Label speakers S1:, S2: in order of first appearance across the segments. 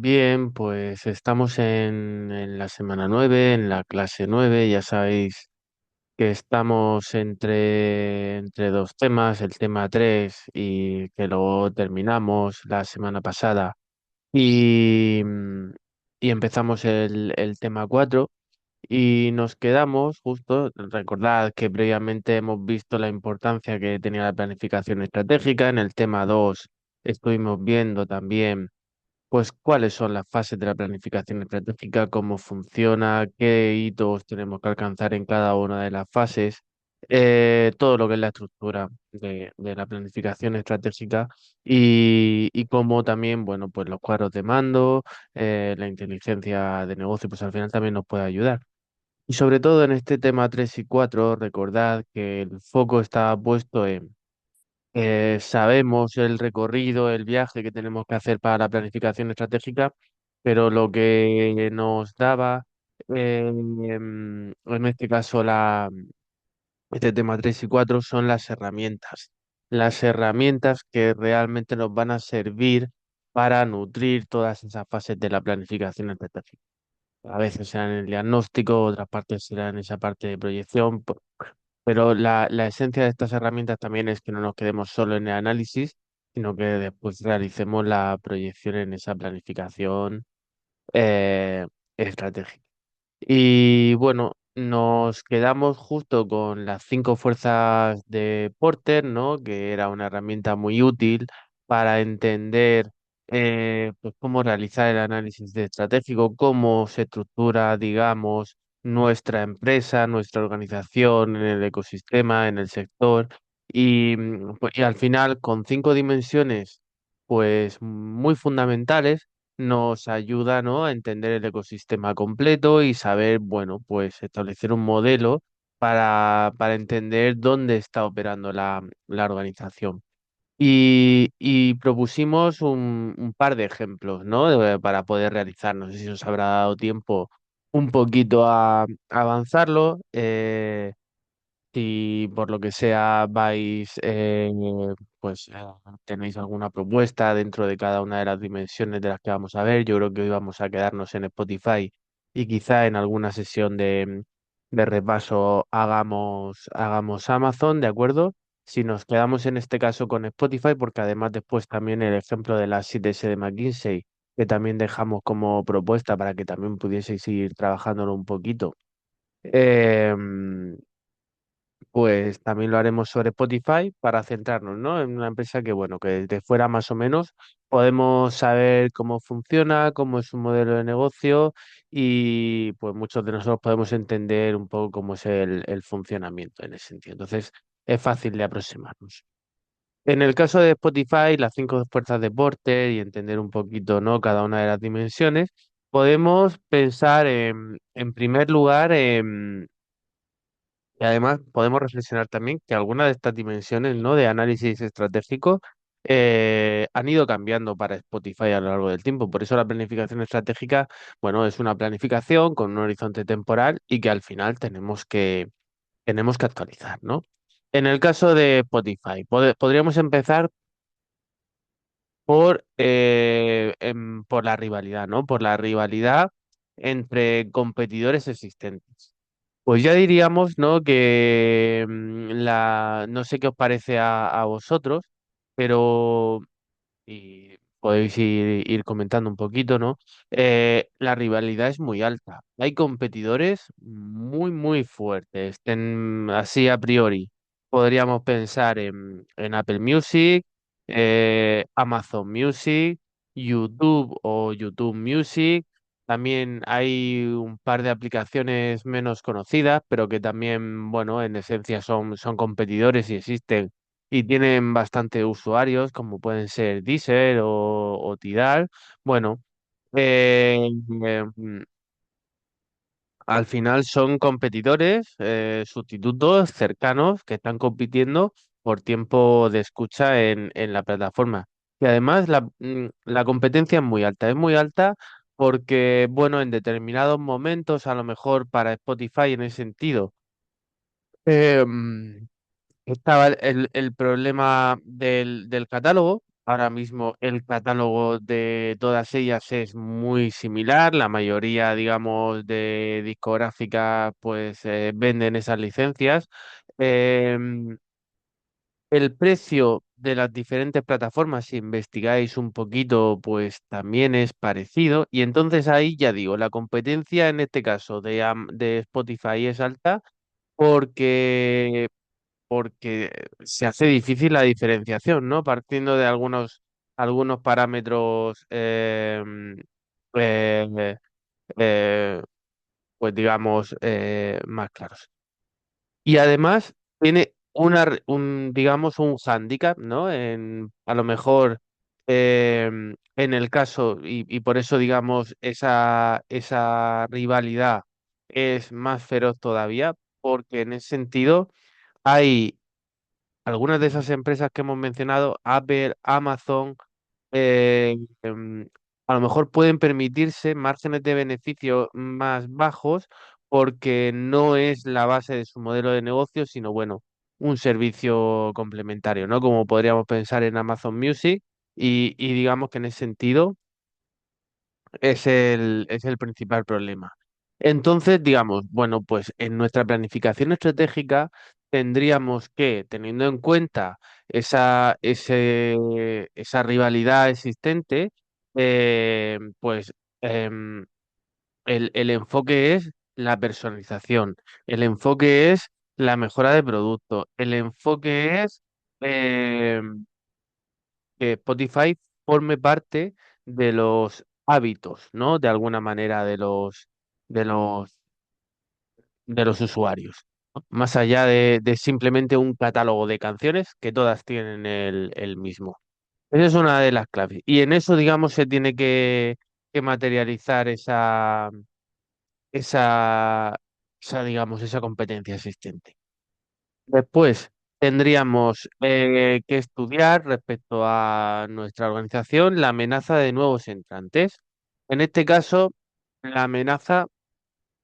S1: Bien, pues estamos en la semana 9, en la clase 9. Ya sabéis que estamos entre dos temas, el tema 3 y que lo terminamos la semana pasada y, y empezamos el tema 4 y nos quedamos justo, recordad que previamente hemos visto la importancia que tenía la planificación estratégica, en el tema 2 estuvimos viendo también pues cuáles son las fases de la planificación estratégica, cómo funciona, qué hitos tenemos que alcanzar en cada una de las fases, todo lo que es la estructura de la planificación estratégica y cómo también, bueno, pues los cuadros de mando, la inteligencia de negocio, pues al final también nos puede ayudar. Y sobre todo en este tema 3 y 4 recordad que el foco está puesto en sabemos el recorrido, el viaje que tenemos que hacer para la planificación estratégica, pero lo que nos daba, en este caso, este tema 3 y 4 son las herramientas. Las herramientas que realmente nos van a servir para nutrir todas esas fases de la planificación estratégica. A veces será en el diagnóstico, otras partes será en esa parte de proyección, pero la esencia de estas herramientas también es que no nos quedemos solo en el análisis, sino que después realicemos la proyección en esa planificación eh, estratégica. Y bueno, nos quedamos justo con las 5 fuerzas de Porter, ¿no? Que era una herramienta muy útil para entender pues cómo realizar el análisis de estratégico, cómo se estructura, digamos, nuestra empresa, nuestra organización en el ecosistema, en el sector. Y al final, con 5 dimensiones, pues muy fundamentales nos ayuda, ¿no?, a entender el ecosistema completo y saber, bueno, pues establecer un modelo para entender dónde está operando la organización. Y propusimos un par de ejemplos, ¿no?, para poder realizar. No sé si os habrá dado tiempo un poquito a avanzarlo. Si por lo que sea vais, pues tenéis alguna propuesta dentro de cada una de las dimensiones de las que vamos a ver, yo creo que hoy vamos a quedarnos en Spotify y quizá en alguna sesión de repaso hagamos Amazon, ¿de acuerdo? Si nos quedamos en este caso con Spotify, porque además después también el ejemplo de las 7S de McKinsey, que también dejamos como propuesta para que también pudieseis ir trabajándolo un poquito. Em, pues también lo haremos sobre Spotify para centrarnos, ¿no?, en una empresa que, bueno, que desde fuera más o menos podemos saber cómo funciona, cómo es su modelo de negocio y pues muchos de nosotros podemos entender un poco cómo es el funcionamiento en ese sentido. Entonces, es fácil de aproximarnos. En el caso de Spotify, las 5 fuerzas de Porter y entender un poquito, ¿no?, cada una de las dimensiones, podemos pensar en primer lugar, y además podemos reflexionar también que algunas de estas dimensiones, ¿no?, de análisis estratégico han ido cambiando para Spotify a lo largo del tiempo. Por eso la planificación estratégica, bueno, es una planificación con un horizonte temporal y que al final tenemos que actualizar, ¿no? En el caso de Spotify, podríamos empezar por la rivalidad, ¿no? Por la rivalidad entre competidores existentes. Pues ya diríamos, ¿no?, que no sé qué os parece a vosotros, pero y podéis ir comentando un poquito, ¿no? La rivalidad es muy alta. Hay competidores muy, muy fuertes. Así a priori, podríamos pensar en Apple Music, Amazon Music, YouTube o YouTube Music. También hay un par de aplicaciones menos conocidas, pero que también, bueno, en esencia son competidores y existen y tienen bastante usuarios, como pueden ser Deezer o Tidal. Bueno, eh, mm, al final son competidores, sustitutos cercanos que están compitiendo por tiempo de escucha en la plataforma. Y además la competencia es muy alta porque, bueno, en determinados momentos, a lo mejor para Spotify en ese sentido, eh, mm, estaba el problema del catálogo. Ahora mismo el catálogo de todas ellas es muy similar. La mayoría, digamos, de discográficas, pues venden esas licencias. Em, el precio de las diferentes plataformas, si investigáis un poquito, pues también es parecido. Y entonces ahí ya digo, la competencia en este caso de Spotify es alta porque, porque se hace difícil la diferenciación, ¿no? Partiendo de algunos parámetros, eh, eh, pues digamos, más claros. Y además tiene digamos, un hándicap, ¿no? A lo mejor en el caso, y por eso, digamos, esa rivalidad es más feroz todavía, porque en ese sentido hay algunas de esas empresas que hemos mencionado, Apple, Amazon, eh, em, a lo mejor pueden permitirse márgenes de beneficio más bajos porque no es la base de su modelo de negocio, sino bueno, un servicio complementario, ¿no? Como podríamos pensar en Amazon Music y digamos que en ese sentido es el principal problema. Entonces, digamos, bueno, pues en nuestra planificación estratégica tendríamos que, teniendo en cuenta esa rivalidad existente, pues em, el enfoque es la personalización, el enfoque es la mejora de producto, el enfoque es que Spotify forme parte de los hábitos, ¿no? De alguna manera de los, de los usuarios, ¿no? Más allá de simplemente un catálogo de canciones que todas tienen el mismo. Esa es una de las claves. Y en eso, digamos, se tiene que materializar esa, digamos, esa competencia existente. Después tendríamos que estudiar respecto a nuestra organización la amenaza de nuevos entrantes. En este caso, la amenaza,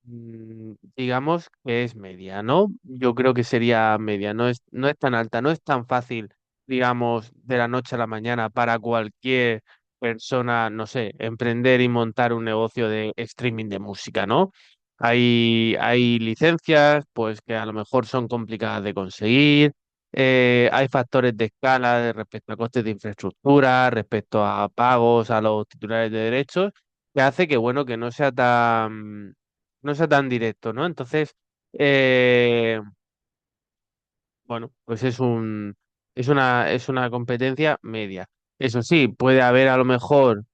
S1: digamos que es media, ¿no? Yo creo que sería media, no es tan alta, no es tan fácil, digamos, de la noche a la mañana para cualquier persona, no sé, emprender y montar un negocio de streaming de música, ¿no? Hay licencias, pues que a lo mejor son complicadas de conseguir, hay factores de escala respecto a costes de infraestructura, respecto a pagos a los titulares de derechos, que hace que, bueno, que no sea tan directo, ¿no? Entonces, eh, bueno, pues es una competencia media. Eso sí, puede haber a lo mejor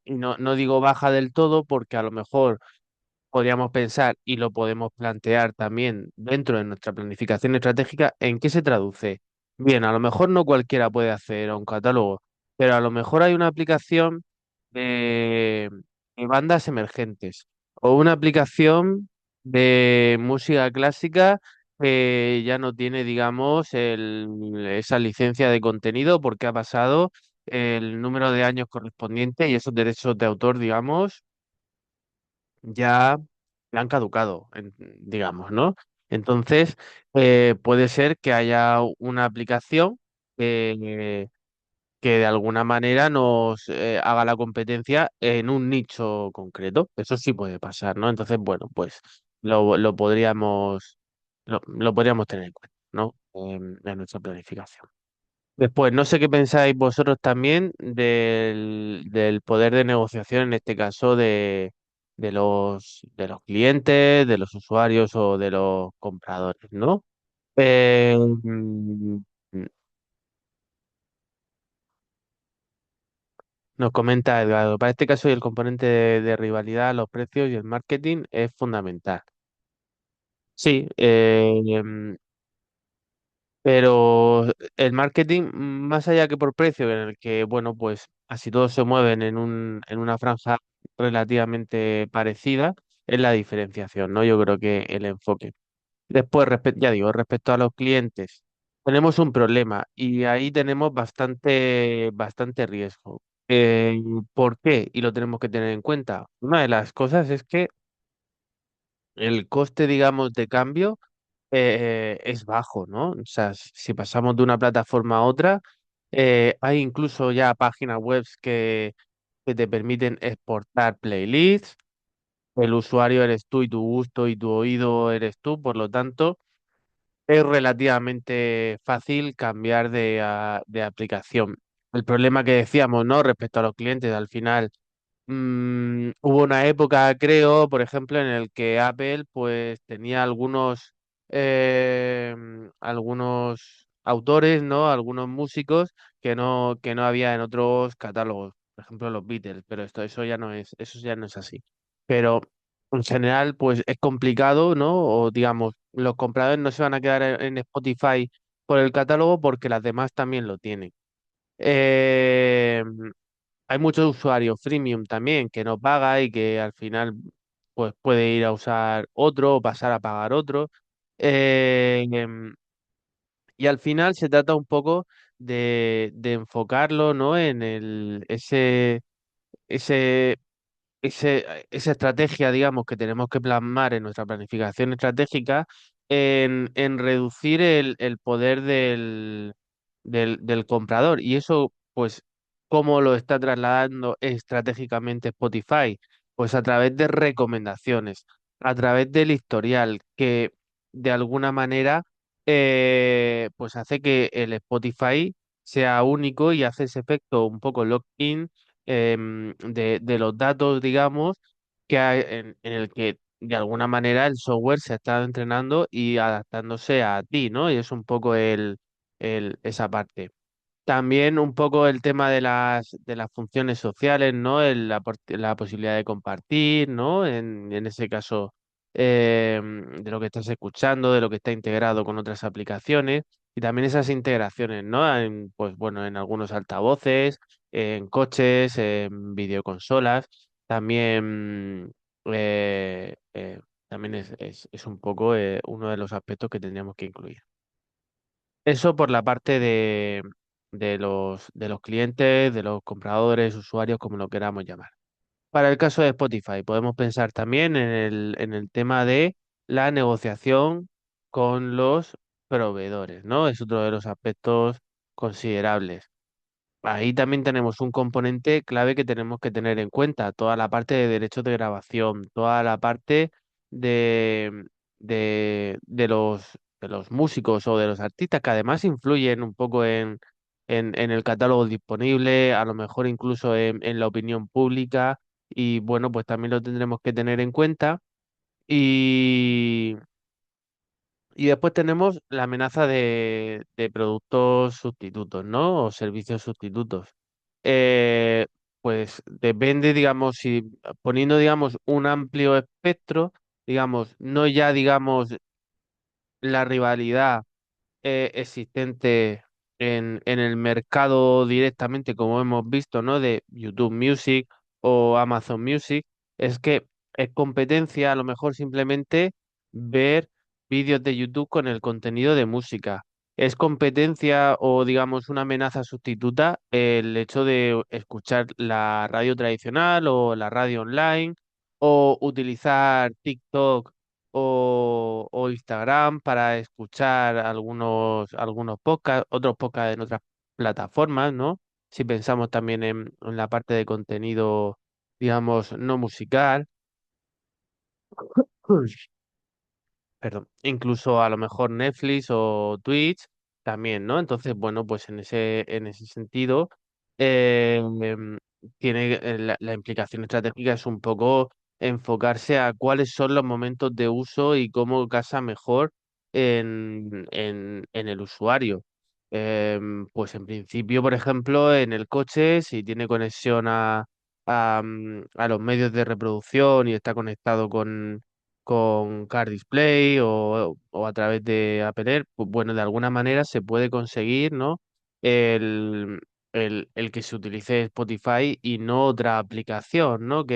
S1: y no digo baja del todo, porque a lo mejor podríamos pensar y lo podemos plantear también dentro de nuestra planificación estratégica, ¿en qué se traduce? Bien, a lo mejor no cualquiera puede hacer un catálogo, pero a lo mejor hay una aplicación de, de bandas emergentes o una aplicación de música clásica que ya no tiene, digamos, esa licencia de contenido porque ha pasado el número de años correspondiente y esos derechos de autor, digamos, ya le han caducado, digamos, ¿no? Entonces, puede ser que haya una aplicación que, que de alguna manera nos haga la competencia en un nicho concreto. Eso sí puede pasar, ¿no? Entonces, bueno, pues lo podríamos tener en cuenta, ¿no? En nuestra planificación. Después, no sé qué pensáis vosotros también del poder de negociación, en este caso de los clientes, de los usuarios o de los compradores, ¿no? Eh, mm, Nos comenta Edgardo, para este caso y el componente de rivalidad, los precios y el marketing es fundamental. Sí, pero el marketing, más allá que por precio, en el que, bueno, pues así todos se mueven en una franja relativamente parecida, es la diferenciación, ¿no? Yo creo que el enfoque. Después, ya digo, respecto a los clientes, tenemos un problema y ahí tenemos bastante, bastante riesgo. Eh, ¿Por qué? Y lo tenemos que tener en cuenta. Una de las cosas es que el coste, digamos, de cambio es bajo, ¿no? O sea, si pasamos de una plataforma a otra, Hay incluso ya páginas web que te permiten exportar playlists. El usuario eres tú y tu gusto y tu oído eres tú, por lo tanto, es relativamente fácil cambiar de aplicación. El problema que decíamos, ¿no? Respecto a los clientes, al final hubo una época, creo, por ejemplo, en el que Apple pues tenía algunos autores, ¿no? Algunos músicos que no había en otros catálogos, por ejemplo, los Beatles, pero eso ya no es así. Pero en general, pues es complicado, ¿no? O digamos, los compradores no se van a quedar en Spotify por el catálogo porque las demás también lo tienen. Eh, Hay muchos usuarios freemium también que no paga y que al final pues puede ir a usar otro o pasar a pagar otro. Y al final se trata un poco de enfocarlo, ¿no? En ese, esa estrategia, digamos, que tenemos que plasmar en nuestra planificación estratégica en reducir el poder del comprador. Y eso, pues, ¿cómo lo está trasladando estratégicamente Spotify? Pues a través de recomendaciones, a través del historial, que de alguna manera, pues hace que el Spotify sea único y hace ese efecto un poco lock-in de los datos, digamos, que hay en el que de alguna manera el software se está entrenando y adaptándose a ti, ¿no? Y es un poco esa parte. También un poco el tema de las funciones sociales, ¿no? La posibilidad de compartir, ¿no? En ese caso, de lo que estás escuchando, de lo que está integrado con otras aplicaciones y también esas integraciones, ¿no? Pues bueno, en algunos altavoces, en coches, en videoconsolas, también, también es un poco uno de los aspectos que tendríamos que incluir. Eso por la parte de los clientes, de los compradores, usuarios, como lo queramos llamar. Para el caso de Spotify, podemos pensar también en el tema de la negociación con los proveedores, ¿no? Es otro de los aspectos considerables. Ahí también tenemos un componente clave que tenemos que tener en cuenta, toda la parte de derechos de grabación, toda la parte de, de los músicos o de los artistas que además influyen un poco en el catálogo disponible, a lo mejor incluso en la opinión pública y bueno, pues también lo tendremos que tener en cuenta. Y después tenemos la amenaza de productos sustitutos, ¿no? O servicios sustitutos. Eh, pues depende, digamos, si poniendo, digamos, un amplio espectro, digamos, no ya, digamos, la rivalidad existente en el mercado directamente, como hemos visto, ¿no? De YouTube Music o Amazon Music, es que es competencia, a lo mejor simplemente ver vídeos de YouTube con el contenido de música. Es competencia o, digamos, una amenaza sustituta el hecho de escuchar la radio tradicional o la radio online o utilizar TikTok o Instagram para escuchar algunos podcasts, otros podcasts en otras plataformas, ¿no? Si pensamos también en la parte de contenido, digamos, no musical. Perdón, incluso a lo mejor Netflix o Twitch también, ¿no? Entonces, bueno, pues en ese sentido, tiene la implicación estratégica es un poco enfocarse a cuáles son los momentos de uso y cómo casa mejor en el usuario. Pues en principio, por ejemplo, en el coche, si tiene conexión a los medios de reproducción y está conectado con Car Display o a través de Apple Air, pues bueno, de alguna manera se puede conseguir, ¿no? El, el que se utilice Spotify y no otra aplicación, ¿no?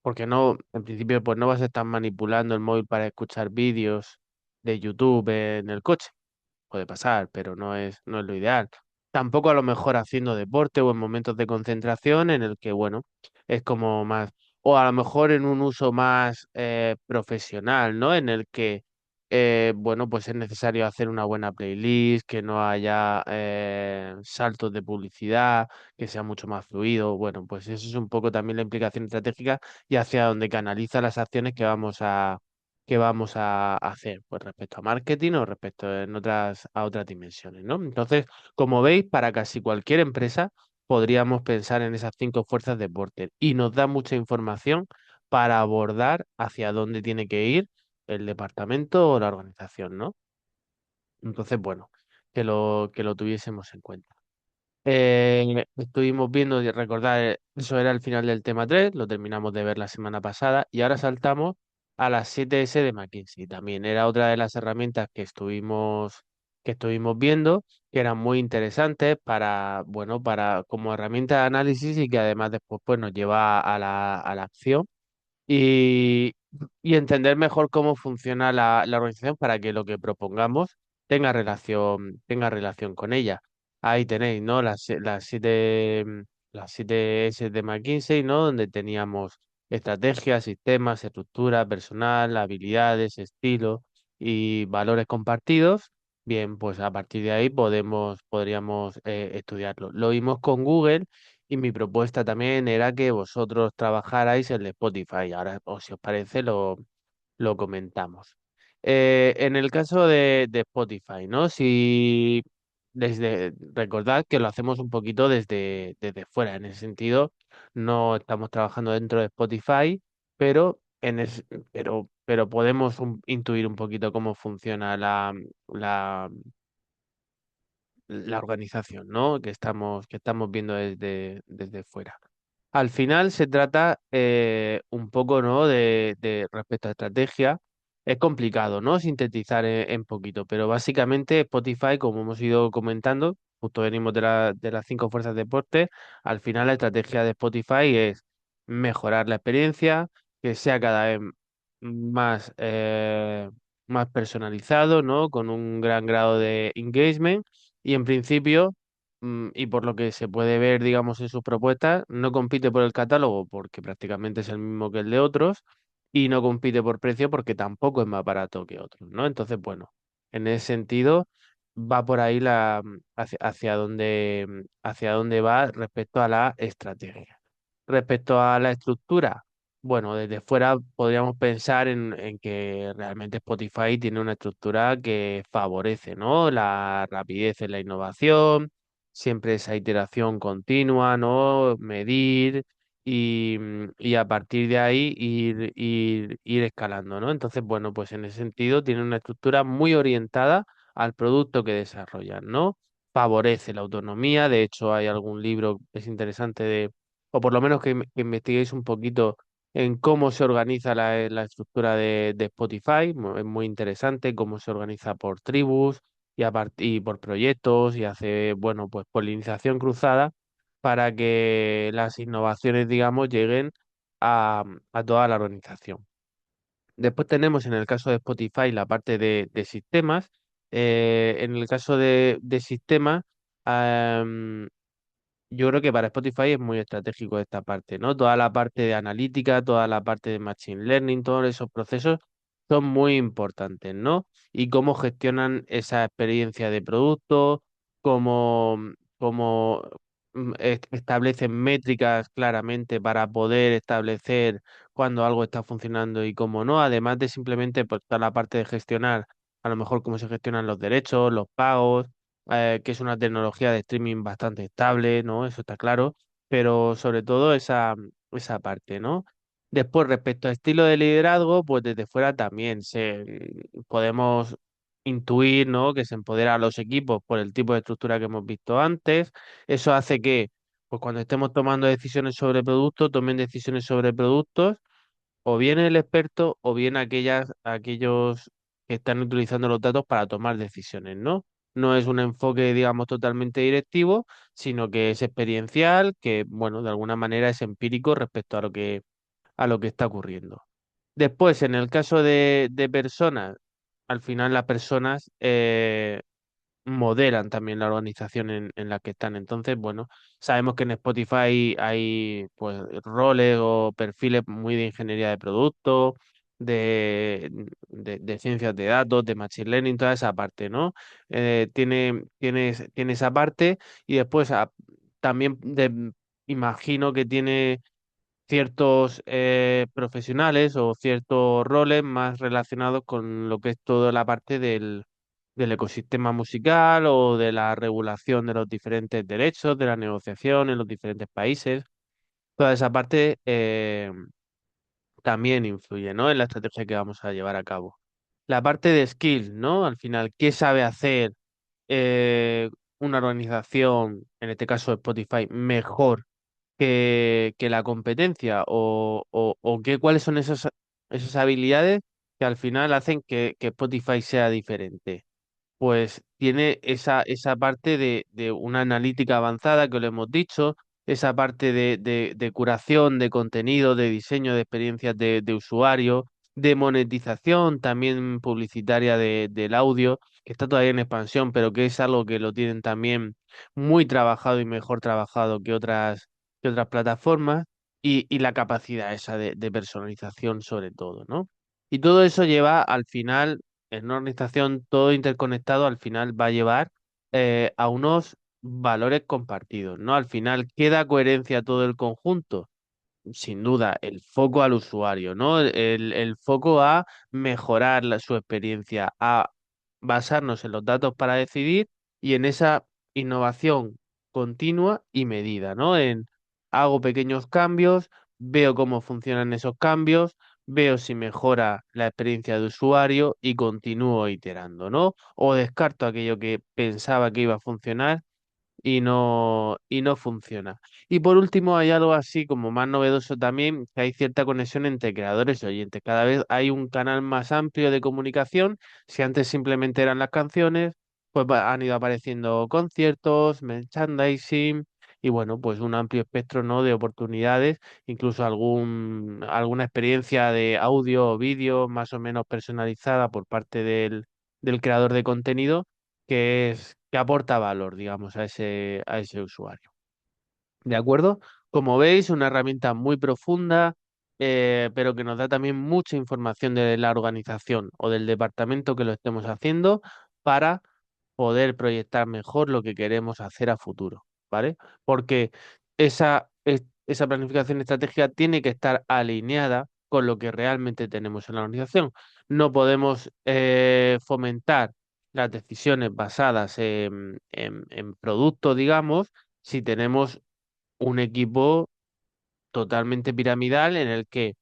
S1: Porque no, en principio, pues no vas a estar manipulando el móvil para escuchar vídeos de YouTube en el coche. Puede pasar, pero no es lo ideal. Tampoco a lo mejor haciendo deporte o en momentos de concentración en el que, bueno, es como más, o a lo mejor en un uso más profesional, ¿no? En el que bueno, pues es necesario hacer una buena playlist, que no haya saltos de publicidad, que sea mucho más fluido. Bueno, pues eso es un poco también la implicación estratégica y hacia donde canaliza las acciones que vamos a hacer, pues respecto a marketing o respecto a otras dimensiones, ¿no? Entonces, como veis, para casi cualquier empresa podríamos pensar en esas cinco fuerzas de Porter y nos da mucha información para abordar hacia dónde tiene que ir el departamento o la organización, ¿no? Entonces, bueno, que lo tuviésemos en cuenta. Estuvimos viendo, y recordar, eso era el final del tema 3, lo terminamos de ver la semana pasada y ahora saltamos a las 7S de McKinsey. También era otra de las herramientas que estuvimos viendo, que eran muy interesantes para, bueno, para como herramienta de análisis y que además después pues, nos lleva a la acción y, y entender mejor cómo funciona la organización para que lo que propongamos tenga relación con ella. Ahí tenéis, ¿no? Las siete S de McKinsey, ¿no? Donde teníamos estrategias, sistemas, estructura, personal, habilidades, estilo y valores compartidos. Bien, pues a partir de ahí podríamos estudiarlo. Lo vimos con Google y mi propuesta también era que vosotros trabajarais el de Spotify. Ahora, o si os parece, lo comentamos. En el caso de Spotify, ¿no? Si recordad que lo hacemos un poquito desde fuera. En ese sentido, no estamos trabajando dentro de Spotify, pero pero podemos intuir un poquito cómo funciona la, la organización, ¿no? Que estamos viendo desde fuera. Al final se trata un poco, ¿no? De respecto a estrategia. Es complicado, ¿no? Sintetizar en poquito, pero básicamente Spotify, como hemos ido comentando, justo venimos de las cinco fuerzas de deporte, al final la estrategia de Spotify es mejorar la experiencia, que sea cada vez más, más personalizado, ¿no? Con un gran grado de engagement y en principio y por lo que se puede ver, digamos, en sus propuestas, no compite por el catálogo porque prácticamente es el mismo que el de otros y no compite por precio porque tampoco es más barato que otros, ¿no? Entonces, bueno, en ese sentido va por ahí hacia dónde va respecto a la estrategia. Respecto a la estructura, bueno, desde fuera podríamos pensar en que realmente Spotify tiene una estructura que favorece, ¿no? La rapidez en la innovación, siempre esa iteración continua, ¿no? Medir y a partir de ahí ir escalando, ¿no? Entonces, bueno, pues en ese sentido tiene una estructura muy orientada al producto que desarrollan, ¿no? Favorece la autonomía, de hecho hay algún libro que es interesante o por lo menos que investiguéis un poquito en cómo se organiza la estructura de Spotify, es muy interesante cómo se organiza por tribus y por proyectos y hace, bueno, pues polinización cruzada para que las innovaciones, digamos, lleguen a toda la organización. Después tenemos en el caso de Spotify la parte de sistemas. En el caso de sistemas, yo creo que para Spotify es muy estratégico esta parte, ¿no? Toda la parte de analítica, toda la parte de machine learning, todos esos procesos son muy importantes, ¿no? Y cómo gestionan esa experiencia de producto, cómo, cómo establecen métricas claramente para poder establecer cuando algo está funcionando y cómo no, además de simplemente pues, toda la parte de gestionar, a lo mejor cómo se gestionan los derechos, los pagos que es una tecnología de streaming bastante estable, ¿no? Eso está claro, pero sobre todo esa parte, ¿no? Después, respecto a estilo de liderazgo, pues desde fuera también podemos intuir, ¿no? Que se empodera a los equipos por el tipo de estructura que hemos visto antes. Eso hace que, pues cuando estemos tomando decisiones sobre productos, tomen decisiones sobre productos o bien el experto o bien aquellos que están utilizando los datos para tomar decisiones, ¿no? No es un enfoque, digamos, totalmente directivo, sino que es experiencial, que, bueno, de alguna manera es empírico respecto a lo que está ocurriendo. Después, en el caso de personas, al final las personas modelan también la organización en la que están. Entonces, bueno, sabemos que en Spotify hay pues roles o perfiles muy de ingeniería de producto, de, de ciencias de datos, de machine learning, toda esa parte, ¿no? Tiene esa parte y después también imagino que tiene ciertos profesionales o ciertos roles más relacionados con lo que es toda la parte del ecosistema musical o de la regulación de los diferentes derechos, de la negociación en los diferentes países. Toda esa parte también influye, ¿no? En la estrategia que vamos a llevar a cabo. La parte de skill, ¿no? Al final, ¿qué sabe hacer eh, una organización, en este caso Spotify, mejor que la competencia o cuáles son esas habilidades que al final hacen que Spotify sea diferente? Pues tiene esa parte de una analítica avanzada que lo hemos dicho, esa parte de curación de contenido, de diseño de experiencias de usuario, de monetización también publicitaria del audio, que está todavía en expansión, pero que es algo que lo tienen también muy trabajado y mejor trabajado que otras plataformas, y la capacidad esa de personalización sobre todo, ¿no? Y todo eso lleva al final en una organización todo interconectado al final va a llevar a unos valores compartidos, ¿no? Al final queda coherencia a todo el conjunto, sin duda, el foco al usuario, ¿no? El foco a mejorar su experiencia, a basarnos en los datos para decidir y en esa innovación continua y medida, ¿no? En hago pequeños cambios, veo cómo funcionan esos cambios, veo si mejora la experiencia de usuario y continúo iterando, ¿no? O descarto aquello que pensaba que iba a funcionar y no funciona. Y por último, hay algo así como más novedoso también, que hay cierta conexión entre creadores y oyentes. Cada vez hay un canal más amplio de comunicación. Si antes simplemente eran las canciones, pues han ido apareciendo conciertos, merchandising y bueno, pues un amplio espectro, ¿no?, de oportunidades, incluso alguna experiencia de audio o vídeo más o menos personalizada por parte del creador de contenido que aporta valor, digamos, a ese usuario. ¿De acuerdo? Como veis, una herramienta muy profunda, pero que nos da también mucha información de la organización o del departamento que lo estemos haciendo para poder proyectar mejor lo que queremos hacer a futuro, ¿vale? Porque esa planificación estratégica tiene que estar alineada con lo que realmente tenemos en la organización. No podemos fomentar las decisiones basadas en productos, digamos, si tenemos un equipo totalmente piramidal en el que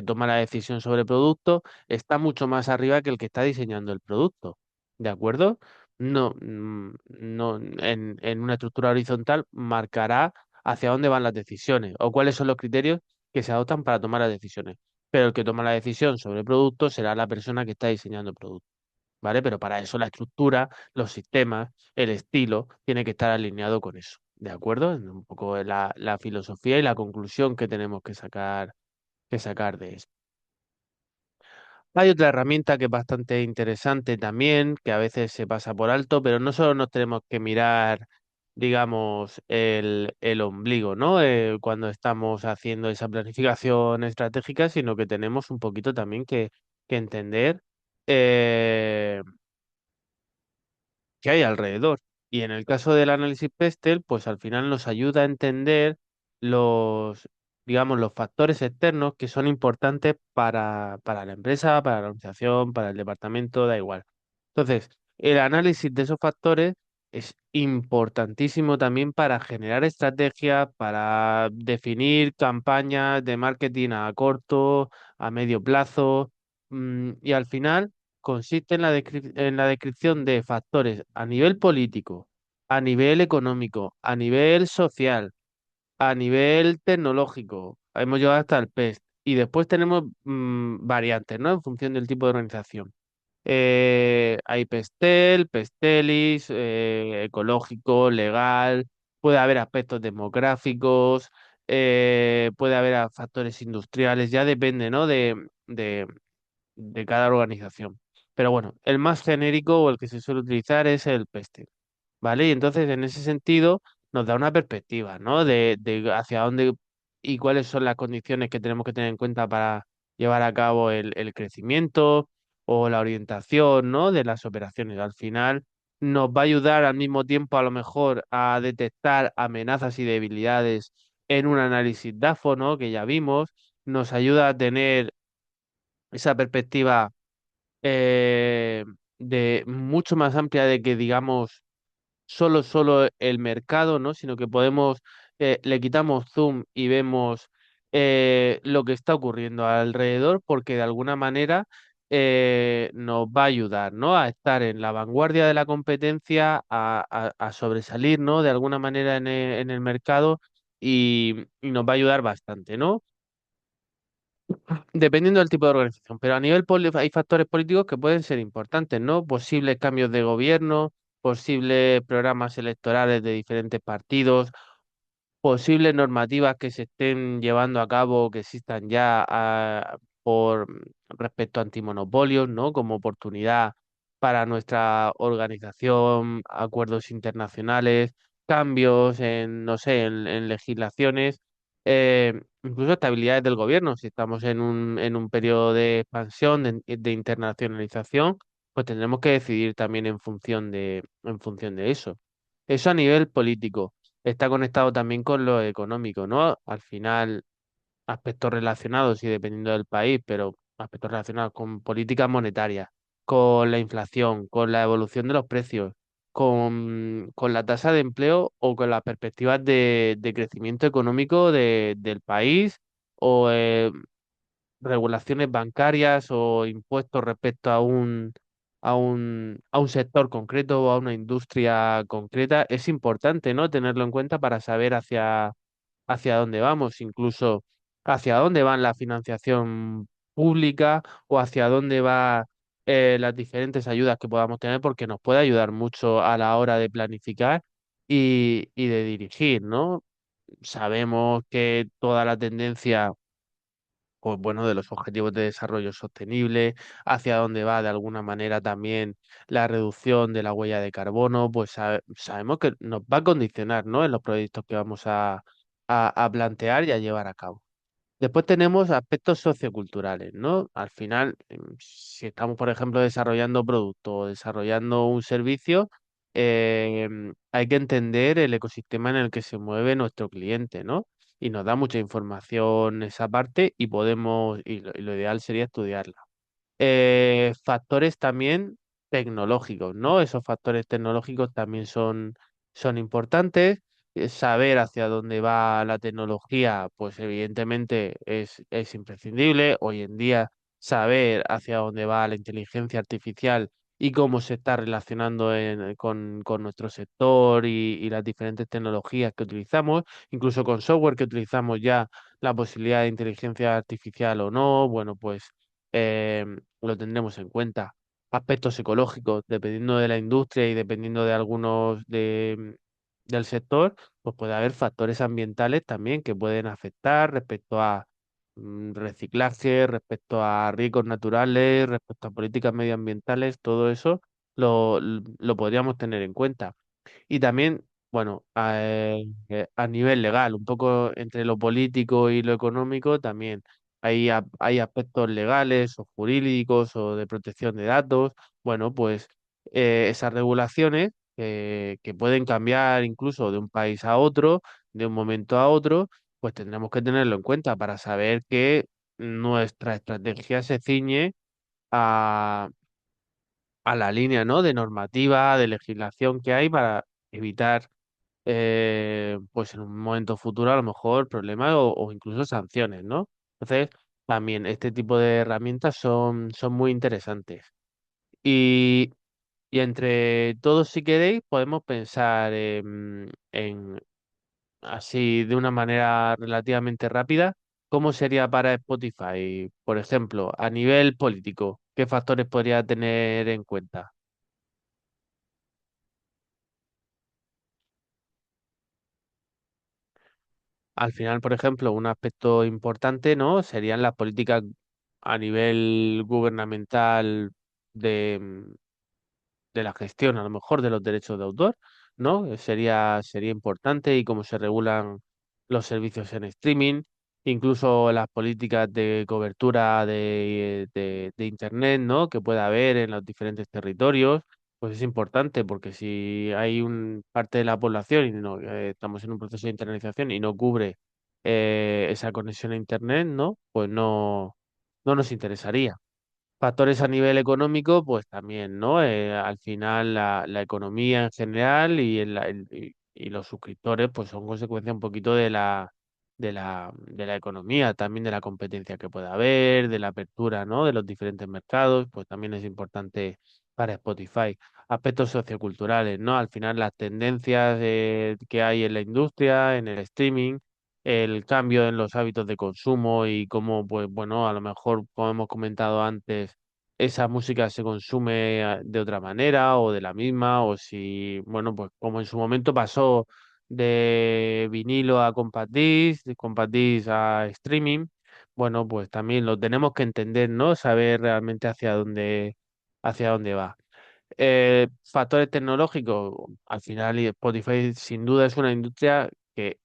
S1: toma la decisión sobre el producto está mucho más arriba que el que está diseñando el producto. ¿De acuerdo? No, no en una estructura horizontal marcará hacia dónde van las decisiones o cuáles son los criterios que se adoptan para tomar las decisiones. Pero el que toma la decisión sobre el producto será la persona que está diseñando el producto. ¿Vale? Pero para eso la estructura, los sistemas, el estilo, tiene que estar alineado con eso, ¿de acuerdo? Es un poco la filosofía y la conclusión que tenemos que sacar de esto. Hay otra herramienta que es bastante interesante también, que a veces se pasa por alto, pero no solo nos tenemos que mirar, digamos, el ombligo, ¿no? Cuando estamos haciendo esa planificación estratégica, sino que tenemos un poquito también que entender. eh, que hay alrededor. Y en el caso del análisis PESTEL, pues al final nos ayuda a entender los, digamos, los factores externos que son importantes para la empresa, para la organización, para el departamento, da igual. Entonces, el análisis de esos factores es importantísimo también para generar estrategias, para definir campañas de marketing a corto, a medio plazo, y al final consiste en en la descripción de factores a nivel político, a nivel económico, a nivel social, a nivel tecnológico. Hemos llegado hasta el PEST. Y después tenemos variantes, ¿no? En función del tipo de organización. Hay PESTEL, PESTELIS, ecológico, legal, puede haber aspectos demográficos, puede haber factores industriales, ya depende, ¿no? De cada organización. Pero bueno, el más genérico o el que se suele utilizar es el PESTEL, ¿vale? Y entonces, en ese sentido, nos da una perspectiva, ¿no? De hacia dónde y cuáles son las condiciones que tenemos que tener en cuenta llevar a cabo el crecimiento o la orientación, ¿no? de las operaciones. Al final nos va a ayudar al mismo tiempo a lo mejor a detectar amenazas y debilidades en un análisis DAFO, ¿no? que ya vimos, nos ayuda a tener esa perspectiva eh, de mucho más amplia de que digamos solo el mercado, ¿no? Sino que podemos, le quitamos zoom y vemos lo que está ocurriendo alrededor, porque de alguna manera nos va a ayudar, ¿no? A estar en la vanguardia de la competencia, a sobresalir, ¿no? De alguna manera en el mercado y nos va a ayudar bastante, ¿no? Dependiendo del tipo de organización, pero a nivel hay factores políticos que pueden ser importantes, ¿no? Posibles cambios de gobierno, posibles programas electorales de diferentes partidos, posibles normativas que se estén llevando a cabo, que existan ya por respecto a antimonopolios, ¿no? Como oportunidad para nuestra organización, acuerdos internacionales, cambios en, no sé, en legislaciones, incluso estabilidades del gobierno. Si estamos en un periodo de expansión, de internacionalización, pues tendremos que decidir también en función de eso. Eso a nivel político está conectado también con lo económico, ¿no? Al final, aspectos relacionados y dependiendo del país, pero aspectos relacionados con políticas monetarias, con la inflación, con la evolución de los precios, con la tasa de empleo o con las perspectivas de crecimiento económico del país o regulaciones bancarias o impuestos respecto a un sector concreto o a una industria concreta, es importante, ¿no? Tenerlo en cuenta para saber hacia dónde vamos, incluso hacia dónde va la financiación pública o hacia dónde va las diferentes ayudas que podamos tener, porque nos puede ayudar mucho a la hora de planificar y de dirigir, ¿no? Sabemos que toda la tendencia pues bueno, de los objetivos de desarrollo sostenible, hacia dónde va de alguna manera también la reducción de la huella de carbono, pues sabemos que nos va a condicionar, ¿no? En los proyectos que vamos a plantear y a llevar a cabo. Después tenemos aspectos socioculturales, ¿no? Al final, si estamos, por ejemplo, desarrollando producto o desarrollando un servicio, hay que entender el ecosistema en el que se mueve nuestro cliente, ¿no? Y nos da mucha información esa parte y podemos, y lo ideal sería estudiarla. Factores también tecnológicos, ¿no? Esos factores tecnológicos también son importantes. Saber hacia dónde va la tecnología, pues evidentemente es imprescindible. Hoy en día, saber hacia dónde va la inteligencia artificial y cómo se está relacionando con nuestro sector y las diferentes tecnologías que utilizamos, incluso con software que utilizamos ya la posibilidad de inteligencia artificial o no, bueno, pues eh, lo tendremos en cuenta. Aspectos ecológicos, dependiendo de la industria y dependiendo de algunos del sector, pues puede haber factores ambientales también que pueden afectar respecto a reciclaje, respecto a riesgos naturales, respecto a políticas medioambientales, todo eso lo podríamos tener en cuenta. Y también, bueno, a nivel legal, un poco entre lo político y lo económico, también hay aspectos legales o jurídicos o de protección de datos. Bueno, pues esas regulaciones que pueden cambiar incluso de un país a otro, de un momento a otro, pues tendremos que tenerlo en cuenta para saber que nuestra estrategia se ciñe a la línea, ¿no? de normativa, de legislación que hay para evitar, pues en un momento futuro a lo mejor problemas o incluso sanciones, ¿no? Entonces, también este tipo de herramientas son muy interesantes. Y, y entre todos, si queréis, podemos pensar en así de una manera relativamente rápida, ¿cómo sería para Spotify, por ejemplo, a nivel político? ¿Qué factores podría tener en cuenta? Al final, por ejemplo, un aspecto importante, ¿no? Serían las políticas a nivel gubernamental de, de la gestión, a lo mejor, de los derechos de autor, ¿no? Sería importante y cómo se regulan los servicios en streaming incluso las políticas de cobertura de Internet, ¿no? Que pueda haber en los diferentes territorios, pues es importante porque si hay un parte de la población y no, estamos en un proceso de internalización y no cubre esa conexión a Internet, ¿no? Pues no nos interesaría. Factores a nivel económico, pues también, ¿no? Al final la economía en general y los suscriptores, pues son consecuencia un poquito de la economía, también de la competencia que pueda haber, de la apertura, ¿no? De los diferentes mercados, pues también es importante para Spotify. Aspectos socioculturales, ¿no? Al final las tendencias que hay en la industria, en el streaming, el cambio en los hábitos de consumo y cómo, pues bueno, a lo mejor, como hemos comentado antes, esa música se consume de otra manera o de la misma, o si, bueno, pues como en su momento pasó de vinilo a compact disc, de compact disc a streaming, bueno, pues también lo tenemos que entender, ¿no? Saber realmente hacia dónde va. Factores tecnológicos, al final y Spotify sin duda es una industria que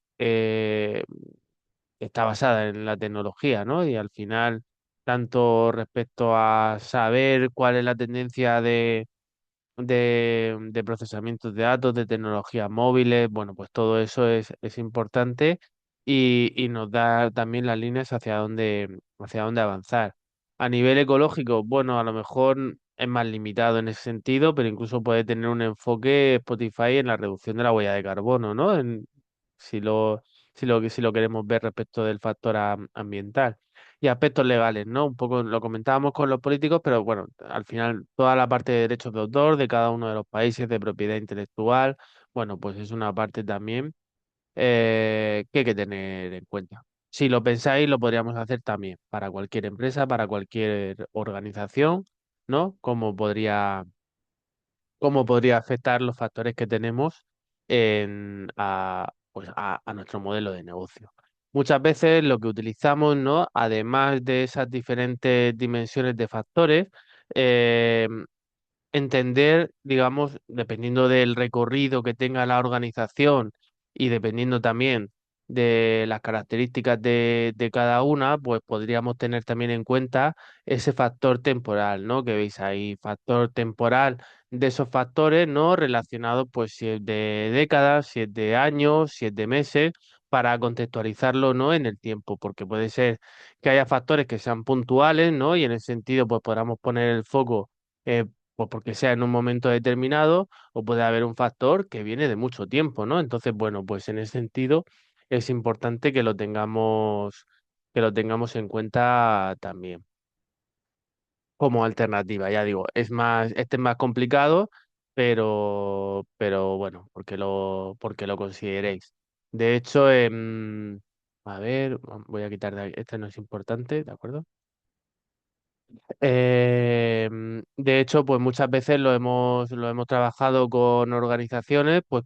S1: está basada en la tecnología, ¿no? Y al final, tanto respecto a saber cuál es la tendencia de procesamiento de datos, de tecnologías móviles, bueno, pues todo eso es importante y nos da también las líneas hacia dónde avanzar. A nivel ecológico, bueno, a lo mejor es más limitado en ese sentido, pero incluso puede tener un enfoque Spotify en la reducción de la huella de carbono, ¿no? Si lo, si lo queremos ver respecto del factor ambiental y aspectos legales, ¿no? Un poco lo comentábamos con los políticos, pero bueno, al final toda la parte de derechos de autor de cada uno de los países, de propiedad intelectual, bueno, pues es una parte también que hay que tener en cuenta. Si lo pensáis, lo podríamos hacer también para cualquier empresa, para cualquier organización, ¿no? Cómo podría afectar los factores que tenemos pues a nuestro modelo de negocio. Muchas veces lo que utilizamos, ¿no? Además de esas diferentes dimensiones de factores, eh, entender, digamos, dependiendo del recorrido que tenga la organización y dependiendo también de las características de cada una, pues podríamos tener también en cuenta ese factor temporal, ¿no? Que veis ahí, factor temporal de esos factores, ¿no? Relacionados, pues si es de décadas, si es de años, si es de meses, para contextualizarlo, ¿no? En el tiempo, porque puede ser que haya factores que sean puntuales, ¿no? Y en ese sentido, pues podamos poner el foco eh, pues porque sea en un momento determinado o puede haber un factor que viene de mucho tiempo, ¿no? Entonces, bueno, pues en ese sentido es importante que lo tengamos en cuenta también como alternativa. Ya digo, este es más complicado, pero bueno, porque lo consideréis. De hecho, a ver, voy a quitar este no es importante, ¿de acuerdo? De hecho, pues muchas veces lo hemos trabajado con organizaciones, pues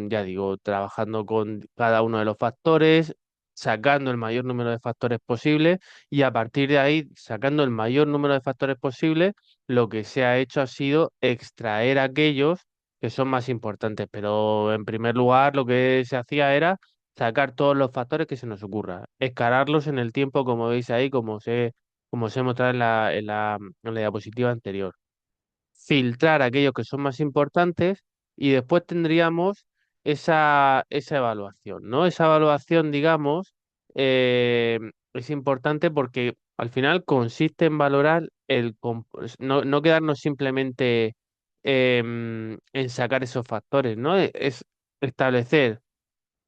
S1: ya digo, trabajando con cada uno de los factores, sacando el mayor número de factores posible y a partir de ahí, sacando el mayor número de factores posible, lo que se ha hecho ha sido extraer aquellos que son más importantes. Pero en primer lugar, lo que se hacía era sacar todos los factores que se nos ocurra, escalarlos en el tiempo, como veis ahí, como se ha mostrado en la diapositiva anterior. Filtrar aquellos que son más importantes y después tendríamos esa evaluación, ¿no? Esa evaluación, digamos, eh, es importante porque al final consiste en valorar no quedarnos simplemente en sacar esos factores, ¿no? Es establecer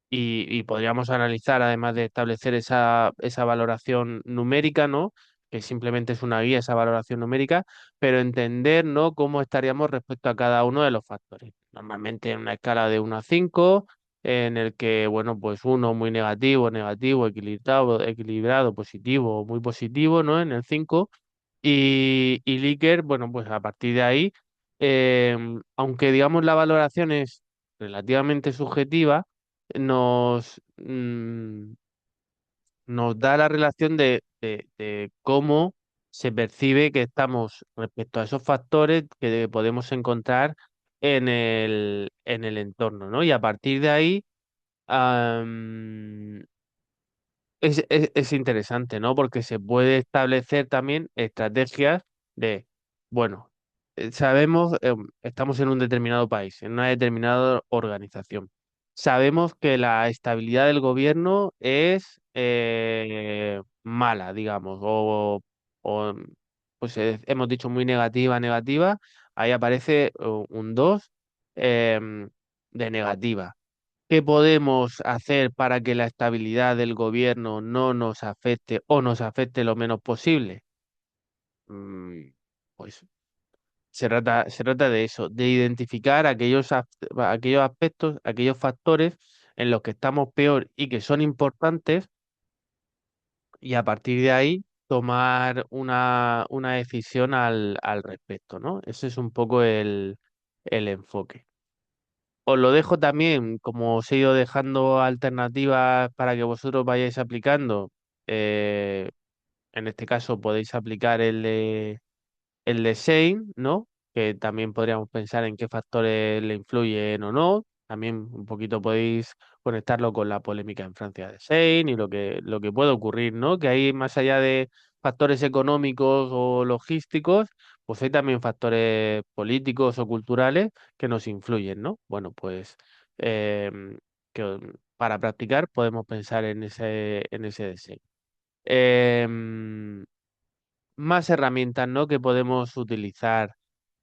S1: y podríamos analizar, además de establecer esa valoración numérica, ¿no? Que simplemente es una guía, esa valoración numérica, pero entender, ¿no? Cómo estaríamos respecto a cada uno de los factores. Normalmente en una escala de 1 a 5 en el que, bueno, pues uno muy negativo, negativo, equilibrado, positivo, muy positivo, ¿no? En el 5 y Likert, bueno, pues a partir de ahí, aunque digamos la valoración es relativamente subjetiva, nos, mm, nos da la relación de cómo se percibe que estamos respecto a esos factores que podemos encontrar en el entorno, ¿no? Y a partir de ahí, es interesante, ¿no? Porque se puede establecer también estrategias de, bueno, sabemos, estamos en un determinado país, en una determinada organización. Sabemos que la estabilidad del gobierno es mala, digamos, o, pues hemos dicho muy negativa, negativa. Ahí aparece un 2 de negativa. ¿Qué podemos hacer para que la estabilidad del gobierno no nos afecte o nos afecte lo menos posible? Mm, Pues se trata de eso, de identificar aquellos aspectos, aquellos factores en los que estamos peor y que son importantes y a partir de ahí tomar una decisión al respecto, ¿no? Ese es un poco el enfoque. Os lo dejo también, como os he ido dejando alternativas para que vosotros vayáis aplicando. eh, en este caso podéis aplicar el de Shane, ¿no? Que también podríamos pensar en qué factores le influyen o no. También un poquito podéis conectarlo con la polémica en Francia de Shane y lo que puede ocurrir, ¿no? Que hay más allá de factores económicos o logísticos, pues hay también factores políticos o culturales que nos influyen, ¿no? Bueno, pues que para practicar podemos pensar en ese de Shane. Em, Más herramientas, ¿no? que podemos utilizar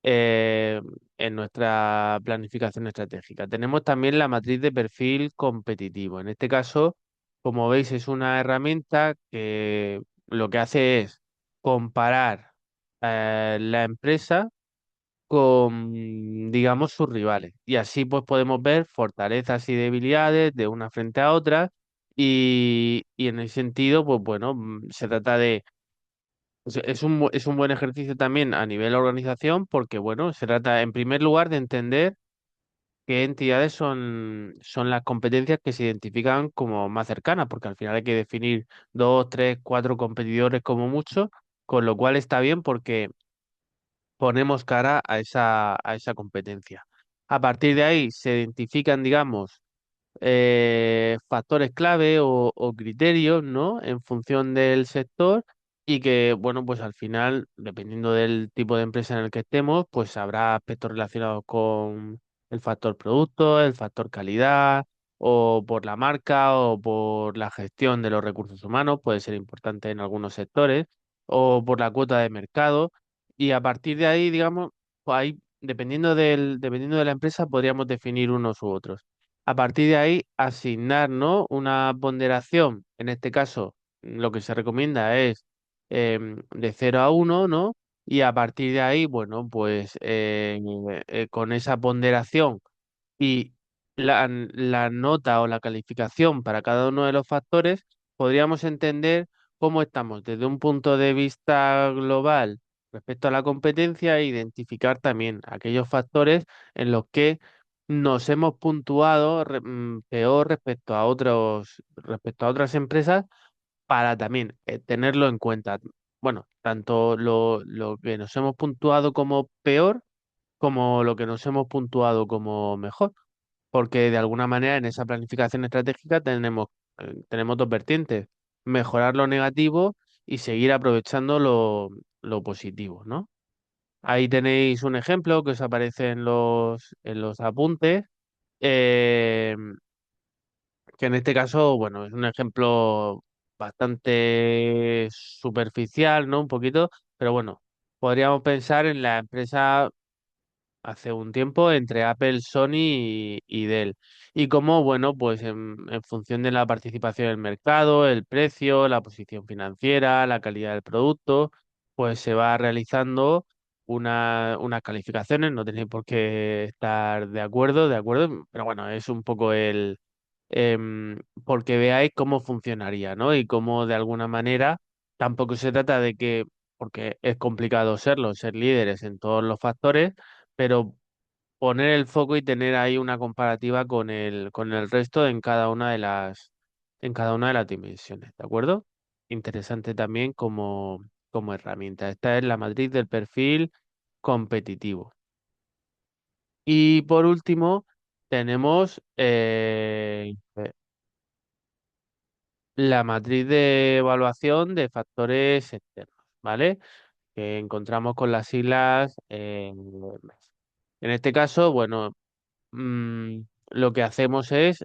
S1: eh, en nuestra planificación estratégica. Tenemos también la matriz de perfil competitivo. En este caso, como veis, es una herramienta que lo que hace es comparar la empresa con, digamos, sus rivales. Y así pues podemos ver fortalezas y debilidades de una frente a otra. Y en ese sentido, pues bueno, se trata de es un buen ejercicio también a nivel organización porque, bueno, se trata en primer lugar de entender qué entidades son las competencias que se identifican como más cercanas, porque al final hay que definir dos, tres, cuatro competidores como mucho, con lo cual está bien porque ponemos cara a esa competencia. A partir de ahí se identifican, digamos, factores clave o criterios, ¿no? En función del sector y que, bueno, pues al final, dependiendo del tipo de empresa en el que estemos, pues habrá aspectos relacionados con el factor producto, el factor calidad o por la marca o por la gestión de los recursos humanos, puede ser importante en algunos sectores, o por la cuota de mercado. Y a partir de ahí, digamos, pues ahí, dependiendo de la empresa, podríamos definir unos u otros. A partir de ahí, asignar, ¿no? Una ponderación. En este caso, lo que se recomienda es de 0 a 1, ¿no? Y a partir de ahí, bueno, pues con esa ponderación y la nota o la calificación para cada uno de los factores, podríamos entender cómo estamos desde un punto de vista global respecto a la competencia e identificar también aquellos factores en los que nos hemos puntuado peor respecto a otras empresas para también tenerlo en cuenta. Bueno, tanto lo que nos hemos puntuado como peor como lo que nos hemos puntuado como mejor, porque de alguna manera en esa planificación estratégica tenemos dos vertientes, mejorar lo negativo y seguir aprovechando lo positivo, ¿no? Ahí tenéis un ejemplo que os aparece en los apuntes, eh, que en este caso, bueno, es un ejemplo bastante superficial, ¿no? Un poquito, pero bueno, podríamos pensar en la empresa hace un tiempo entre Apple, Sony y Dell. Y cómo, bueno, pues en función de la participación en el mercado, el precio, la posición financiera, la calidad del producto, pues se va realizando unas calificaciones. No tenéis por qué estar de acuerdo, pero bueno, es un poco porque veáis cómo funcionaría, ¿no? Y cómo de alguna manera tampoco se trata de que, porque es complicado serlo, ser líderes en todos los factores, pero poner el foco y tener ahí una comparativa con el resto en cada una de las dimensiones, ¿de acuerdo? Interesante también como herramienta. Esta es la matriz del perfil competitivo. Y por último, tenemos la matriz de evaluación de factores externos, ¿vale? Que encontramos con las siglas MES. En este caso, bueno, mm, lo que hacemos es,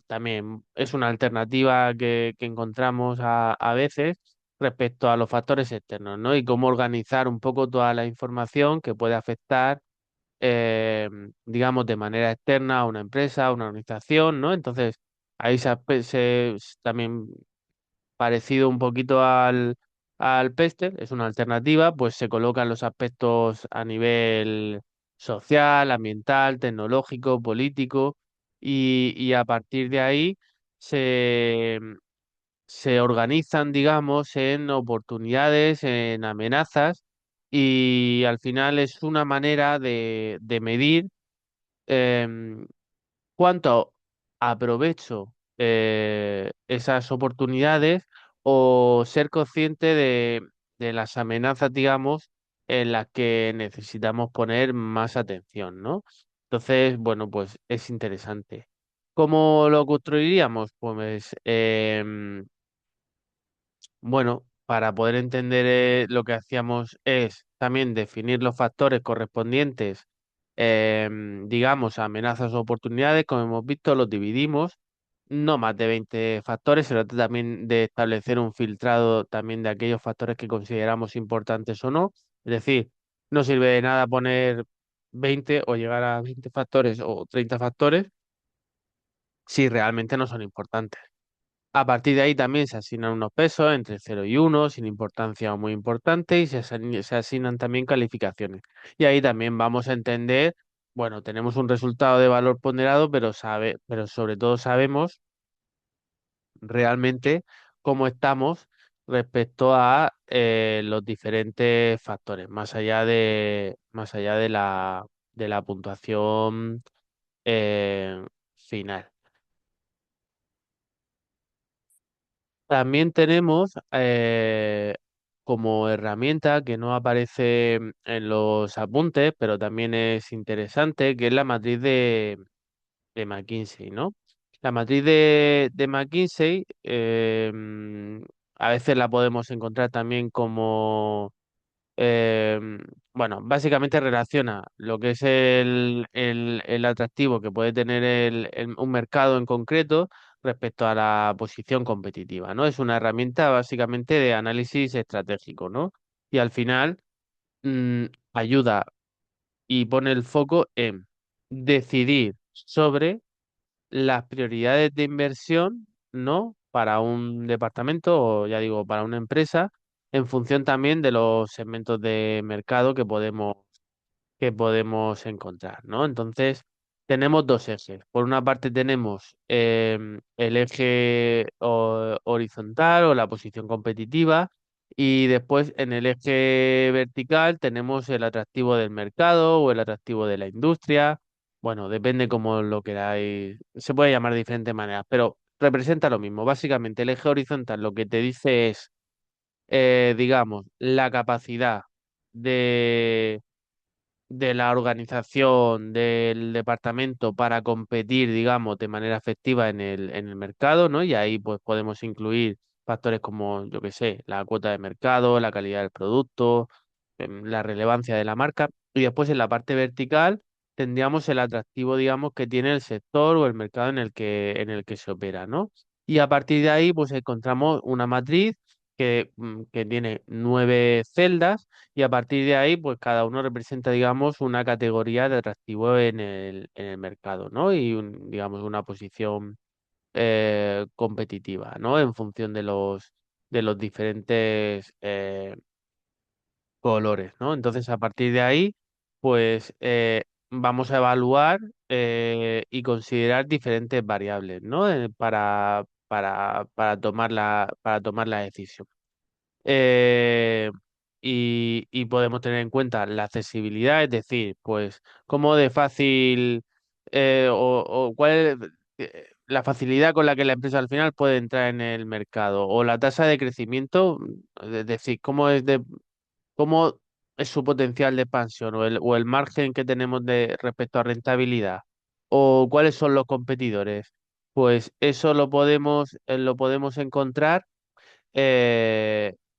S1: también es una alternativa que encontramos a veces respecto a los factores externos, ¿no? Y cómo organizar un poco toda la información que puede afectar, eh, digamos, de manera externa a una empresa, a una organización, ¿no? Entonces, ahí también parecido un poquito al Pester, es una alternativa, pues se colocan los aspectos a nivel social, ambiental, tecnológico, político, y a partir de ahí se, se organizan, digamos, en oportunidades, en amenazas, y al final es una manera de medir em, cuánto aprovecho esas oportunidades, o ser consciente de las amenazas, digamos, en las que necesitamos poner más atención, ¿no? Entonces, bueno, pues es interesante. ¿Cómo lo construiríamos? Pues, bueno, para poder entender, lo que hacíamos es también definir los factores correspondientes, digamos, a amenazas o oportunidades. Como hemos visto, los dividimos, no más de 20 factores. Se trata también de establecer un filtrado también de aquellos factores que consideramos importantes o no. Es decir, no sirve de nada poner 20 o llegar a 20 factores o 30 factores si realmente no son importantes. A partir de ahí también se asignan unos pesos entre 0 y 1, sin importancia o muy importante, y se asignan también calificaciones. Y ahí también vamos a entender, bueno, tenemos un resultado de valor ponderado, pero sobre todo sabemos realmente cómo estamos respecto a, los diferentes factores, más allá de la puntuación, final. También tenemos, como herramienta que no aparece en los apuntes, pero también es interesante, que es la matriz de McKinsey, ¿no? La matriz de McKinsey, a veces la podemos encontrar también como, eh, bueno, básicamente relaciona lo que es el atractivo que puede tener un mercado en concreto respecto a la posición competitiva, ¿no? Es una herramienta básicamente de análisis estratégico, ¿no? Y al final, mm, ayuda y pone el foco en decidir sobre las prioridades de inversión, ¿no? Para un departamento, o ya digo, para una empresa, en función también de los segmentos de mercado que podemos encontrar, ¿no? Entonces, tenemos dos ejes. Por una parte tenemos, el eje horizontal, o la posición competitiva, y después en el eje vertical tenemos el atractivo del mercado o el atractivo de la industria. Bueno, depende cómo lo queráis. Se puede llamar de diferentes maneras, pero representa lo mismo. Básicamente, el eje horizontal lo que te dice es, digamos, la capacidad de de la organización del departamento para competir, digamos, de manera efectiva en el mercado, ¿no? Y ahí pues podemos incluir factores como, yo qué sé, la cuota de mercado, la calidad del producto, la relevancia de la marca. Y después, en la parte vertical, tendríamos el atractivo, digamos, que tiene el sector o el mercado en el que se opera, ¿no? Y a partir de ahí, pues encontramos una matriz que tiene 9 celdas, y a partir de ahí, pues cada uno representa, digamos, una categoría de atractivo en el mercado, ¿no? Y, digamos, una posición, competitiva, ¿no? En función de los diferentes, colores, ¿no? Entonces, a partir de ahí, pues, vamos a evaluar, y considerar diferentes variables, ¿no? Para tomar la decisión. Eh, y podemos tener en cuenta la accesibilidad, es decir, pues cómo de fácil, o cuál es, la facilidad con la que la empresa al final puede entrar en el mercado, o la tasa de crecimiento, es decir, cómo es su potencial de expansión, o el margen que tenemos respecto a rentabilidad, o cuáles son los competidores, Pues eso lo podemos encontrar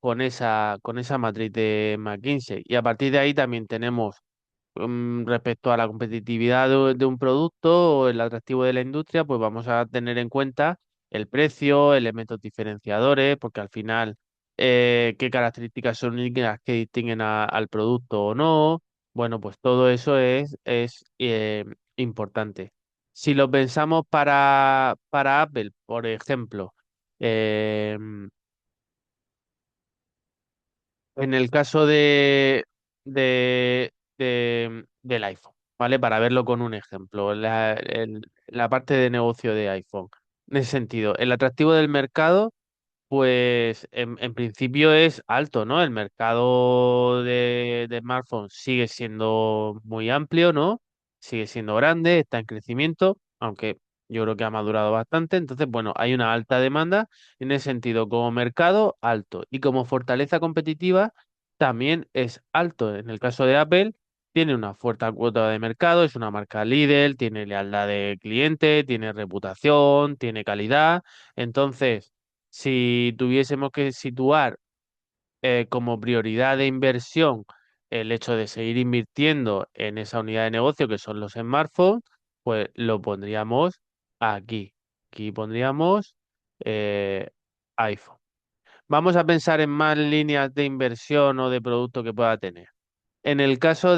S1: con esa matriz de McKinsey. Y a partir de ahí también tenemos respecto a la competitividad de un producto o el atractivo de la industria, pues vamos a tener en cuenta el precio, elementos diferenciadores, porque al final, qué características son únicas que distinguen al producto o no. Bueno, pues todo eso es importante. Si lo pensamos para Apple, por ejemplo, em, en el caso del iPhone, ¿vale? Para verlo con un ejemplo, la parte de negocio de iPhone. En ese sentido, el atractivo del mercado. Pues en principio es alto, ¿no? El mercado de smartphones sigue siendo muy amplio, ¿no? Sigue siendo grande, está en crecimiento, aunque yo creo que ha madurado bastante. Entonces, bueno, hay una alta demanda en ese sentido, como mercado alto y como fortaleza competitiva también es alto. En el caso de Apple, tiene una fuerte cuota de mercado, es una marca líder, tiene lealtad de cliente, tiene reputación, tiene calidad. Entonces, si tuviésemos que situar como prioridad de inversión el hecho de seguir invirtiendo en esa unidad de negocio que son los smartphones, pues lo pondríamos aquí. Aquí pondríamos eh, iPhone. Vamos a pensar en más líneas de inversión o de producto que pueda tener. En el caso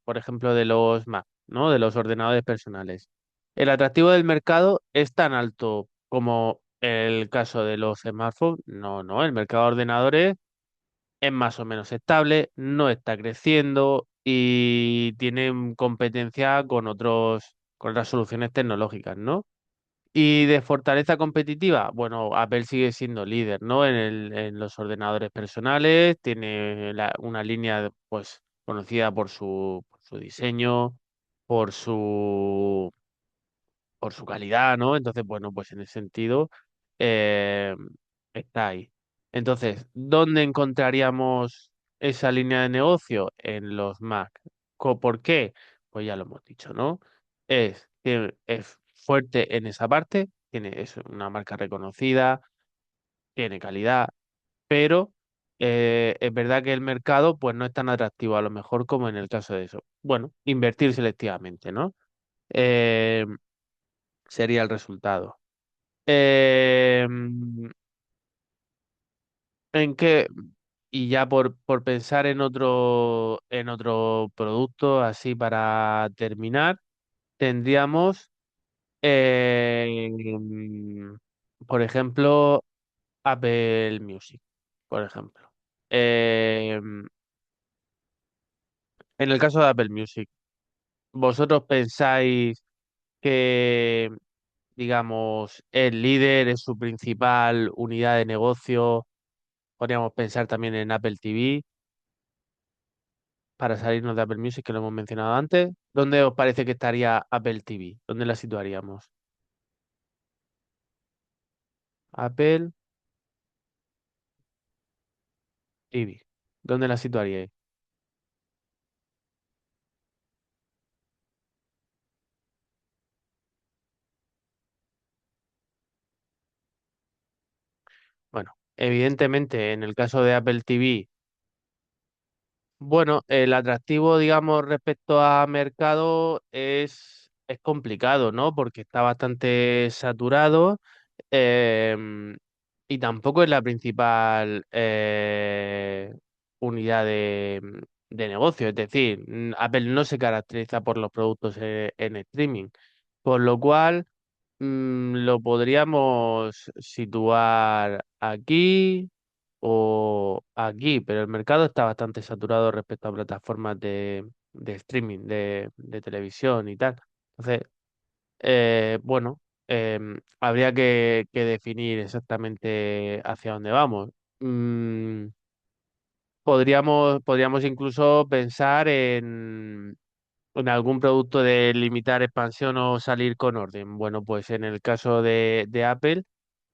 S1: por ejemplo, de los Mac, ¿no? De los ordenadores personales. El atractivo del mercado es tan alto como el caso de los smartphones. No, no, el mercado de ordenadores es más o menos estable, no está creciendo y tiene competencia con otras soluciones tecnológicas, ¿no? Y de fortaleza competitiva, bueno, Apple sigue siendo líder, ¿no? En los ordenadores personales, tiene una línea, pues, conocida por su diseño, por su, por su calidad, ¿no? Entonces, bueno, pues en ese sentido, eh, está ahí. Entonces, ¿dónde encontraríamos esa línea de negocio? En los Mac. ¿Por qué? Pues ya lo hemos dicho, ¿no? Es fuerte en esa parte, es una marca reconocida, tiene calidad, pero es verdad que el mercado pues no es tan atractivo a lo mejor como en el caso de eso. Bueno, invertir selectivamente, ¿no? Eh, sería el resultado. Eh, ¿En qué? Y ya por pensar en otro producto, así para terminar, tendríamos, mm, por ejemplo, Apple Music, por ejemplo. Eh, en el caso de Apple Music, ¿vosotros pensáis que, digamos, el líder es su principal unidad de negocio? Podríamos pensar también en Apple TV para salirnos de Apple Music, que lo hemos mencionado antes. ¿Dónde os parece que estaría Apple TV? ¿Dónde la situaríamos? Apple TV. ¿Dónde la situaríais? Bueno, evidentemente en el caso de Apple TV, bueno, el atractivo, digamos, respecto a mercado es complicado, ¿no? Porque está bastante saturado, em, y tampoco es la principal unidad de negocio. Es decir, Apple no se caracteriza por los productos en streaming, por lo cual lo podríamos situar aquí o aquí, pero el mercado está bastante saturado respecto a plataformas de streaming, de televisión y tal. Entonces, bueno, habría que definir exactamente hacia dónde vamos. Mm, podríamos incluso pensar en algún producto de limitar expansión o salir con orden. Bueno, pues en el caso de Apple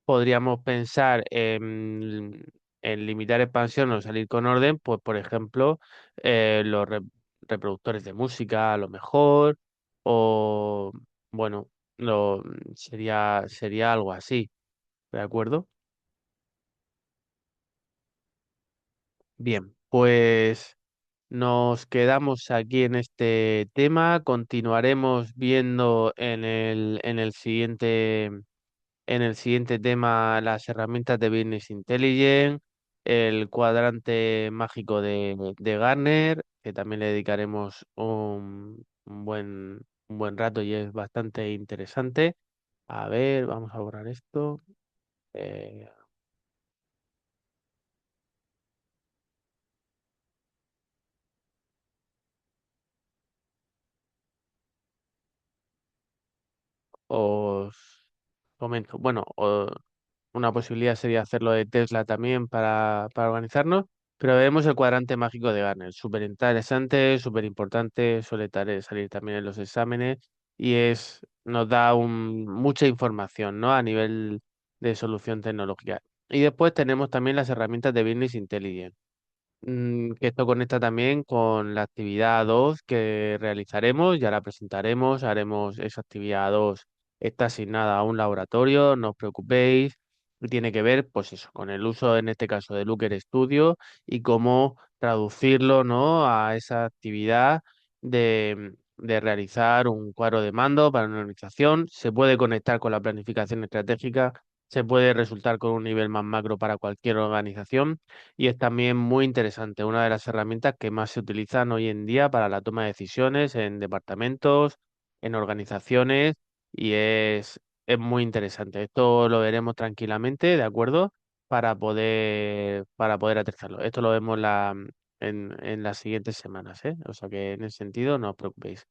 S1: podríamos pensar en limitar expansión o salir con orden, pues por ejemplo, los reproductores de música a lo mejor, o bueno, sería algo así, ¿de acuerdo? Bien, pues nos quedamos aquí en este tema, continuaremos viendo en el siguiente tema las herramientas de Business Intelligence, el cuadrante mágico de Gartner, que también le dedicaremos un buen rato y es bastante interesante. A ver, vamos a borrar esto. eh, os comento. Bueno, una posibilidad sería hacerlo de Tesla también para organizarnos, pero vemos el cuadrante mágico de Gartner. Súper interesante, súper importante, suele salir también en los exámenes y nos da mucha información, ¿no? A nivel de solución tecnológica. Y después tenemos también las herramientas de Business Intelligence, que esto conecta también con la actividad 2 que realizaremos, ya la presentaremos, haremos esa actividad 2, está asignada a un laboratorio, no os preocupéis, y tiene que ver, pues eso, con el uso en este caso de Looker Studio y cómo traducirlo, ¿no? A esa actividad de realizar un cuadro de mando para una organización, se puede conectar con la planificación estratégica, se puede resultar con un nivel más macro para cualquier organización y es también muy interesante, una de las herramientas que más se utilizan hoy en día para la toma de decisiones en departamentos, en organizaciones, y es muy interesante. Esto lo veremos tranquilamente, ¿de acuerdo? Para poder aterrizarlo. Esto lo vemos en las siguientes semanas, ¿eh? O sea que en ese sentido no os preocupéis.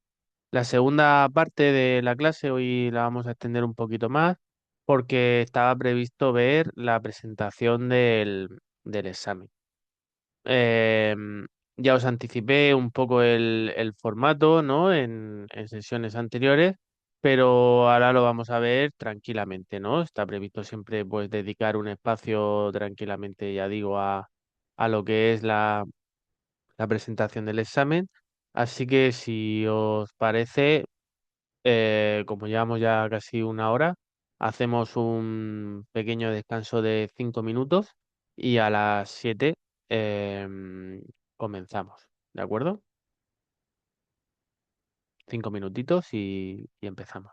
S1: La segunda parte de la clase hoy la vamos a extender un poquito más porque estaba previsto ver la presentación del examen. Em, ya os anticipé un poco el formato, ¿no? En sesiones anteriores, pero ahora lo vamos a ver tranquilamente, ¿no? Está previsto siempre pues dedicar un espacio tranquilamente, ya digo, a lo que es la presentación del examen. Así que si os parece, como llevamos ya casi una hora, hacemos un pequeño descanso de 5 minutos y a las 7 comenzamos. ¿De acuerdo? 5 minutitos y empezamos.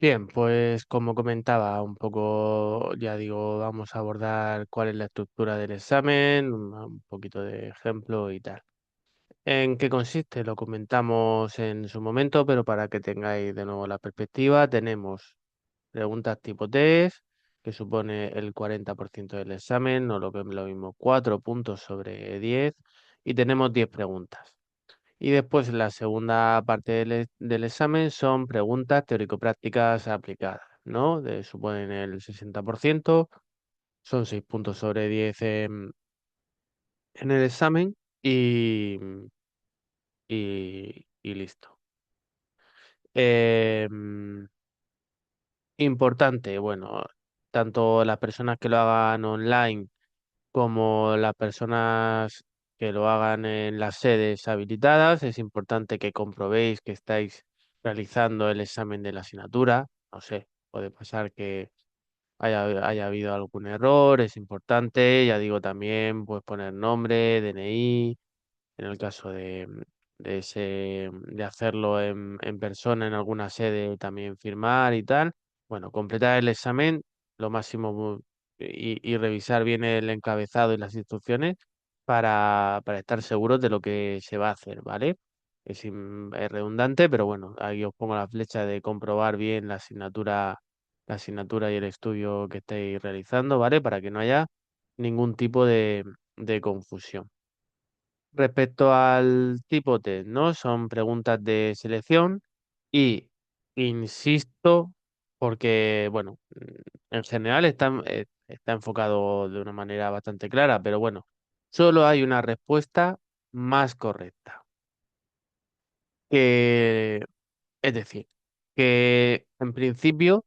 S1: Bien, pues como comentaba un poco, ya digo, vamos a abordar cuál es la estructura del examen, un poquito de ejemplo y tal. ¿En qué consiste? Lo comentamos en su momento, pero para que tengáis de nuevo la perspectiva, tenemos preguntas tipo test, que supone el 40% del examen, o lo que es lo mismo, 4 puntos sobre 10, y tenemos 10 preguntas. Y después la segunda parte del examen son preguntas teórico-prácticas aplicadas, ¿no? Suponen el 60%, son 6 puntos sobre 10 en el examen y listo. Em, Importante, bueno, tanto las personas que lo hagan online como las personas que lo hagan en las sedes habilitadas, es importante que comprobéis que estáis realizando el examen de la asignatura. No sé, puede pasar que haya habido algún error, es importante, ya digo también, pues poner nombre, DNI, en el caso de hacerlo en persona en alguna sede, también firmar y tal. Bueno, completar el examen lo máximo y revisar bien el encabezado y las instrucciones para estar seguros de lo que se va a hacer, ¿vale? Es redundante, pero bueno, ahí os pongo la flecha de comprobar bien la asignatura y el estudio que estáis realizando, ¿vale? Para que no haya ningún tipo de confusión. Respecto al tipo test, ¿no? Son preguntas de selección y insisto, porque, bueno, en general está enfocado de una manera bastante clara, pero bueno, solo hay una respuesta más correcta. Que, es decir, que en principio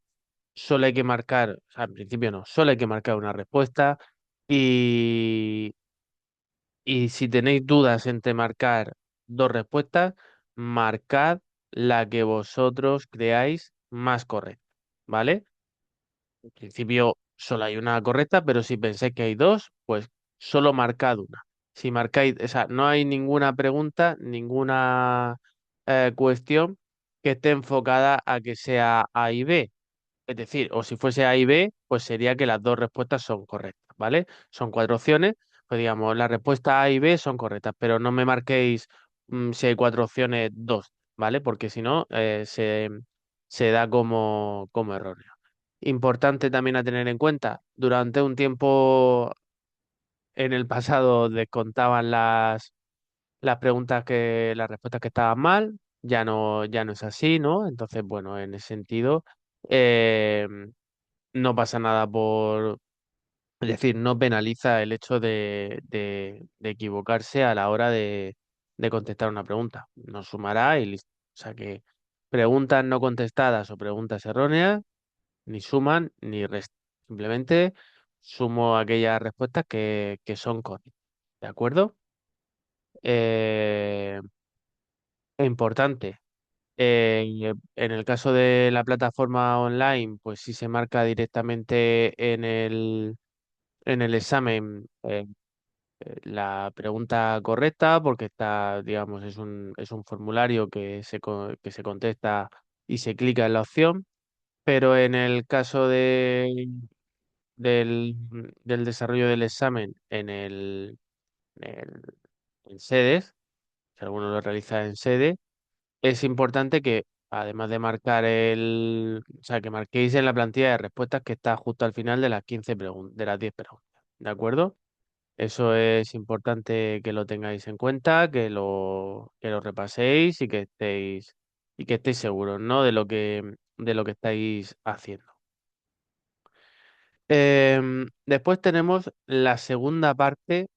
S1: solo hay que marcar, o sea, en principio no, solo hay que marcar una respuesta y Y si tenéis dudas entre marcar dos respuestas, marcad la que vosotros creáis más correcta, ¿vale? En principio solo hay una correcta, pero si pensáis que hay dos, pues solo marcad una. Si marcáis, o sea, no hay ninguna pregunta, ninguna cuestión que esté enfocada a que sea A y B. Es decir, o si fuese A y B, pues sería que las dos respuestas son correctas, ¿vale? Son cuatro opciones, pues digamos, la respuesta A y B son correctas, pero no me marquéis si hay cuatro opciones, dos, ¿vale? Porque si no, se da como erróneo. Importante también a tener en cuenta, durante un tiempo en el pasado descontaban las preguntas las respuestas que estaban mal, ya no es así, ¿no? Entonces, bueno, en ese sentido, eh, no pasa nada es decir, no penaliza el hecho de equivocarse a la hora de contestar una pregunta. Nos sumará y listo. O sea que preguntas no contestadas o preguntas erróneas ni suman ni restan. Simplemente sumo aquellas respuestas que son correctas. ¿De acuerdo? Eh, Importante. En el caso de la plataforma online, pues si se marca directamente en el examen la pregunta correcta, porque está, digamos, es un formulario que se contesta y se clica en la opción, pero en el caso del, del desarrollo del examen en el- en sedes, si alguno lo realiza en sede, es importante que, además de o sea, que marquéis en la plantilla de respuestas que está justo al final de las 15 preguntas, de las 10 preguntas. ¿De acuerdo? Eso es importante que lo tengáis en cuenta, que lo repaséis y que estéis seguros, ¿no? De lo que estáis haciendo. Después tenemos la segunda parte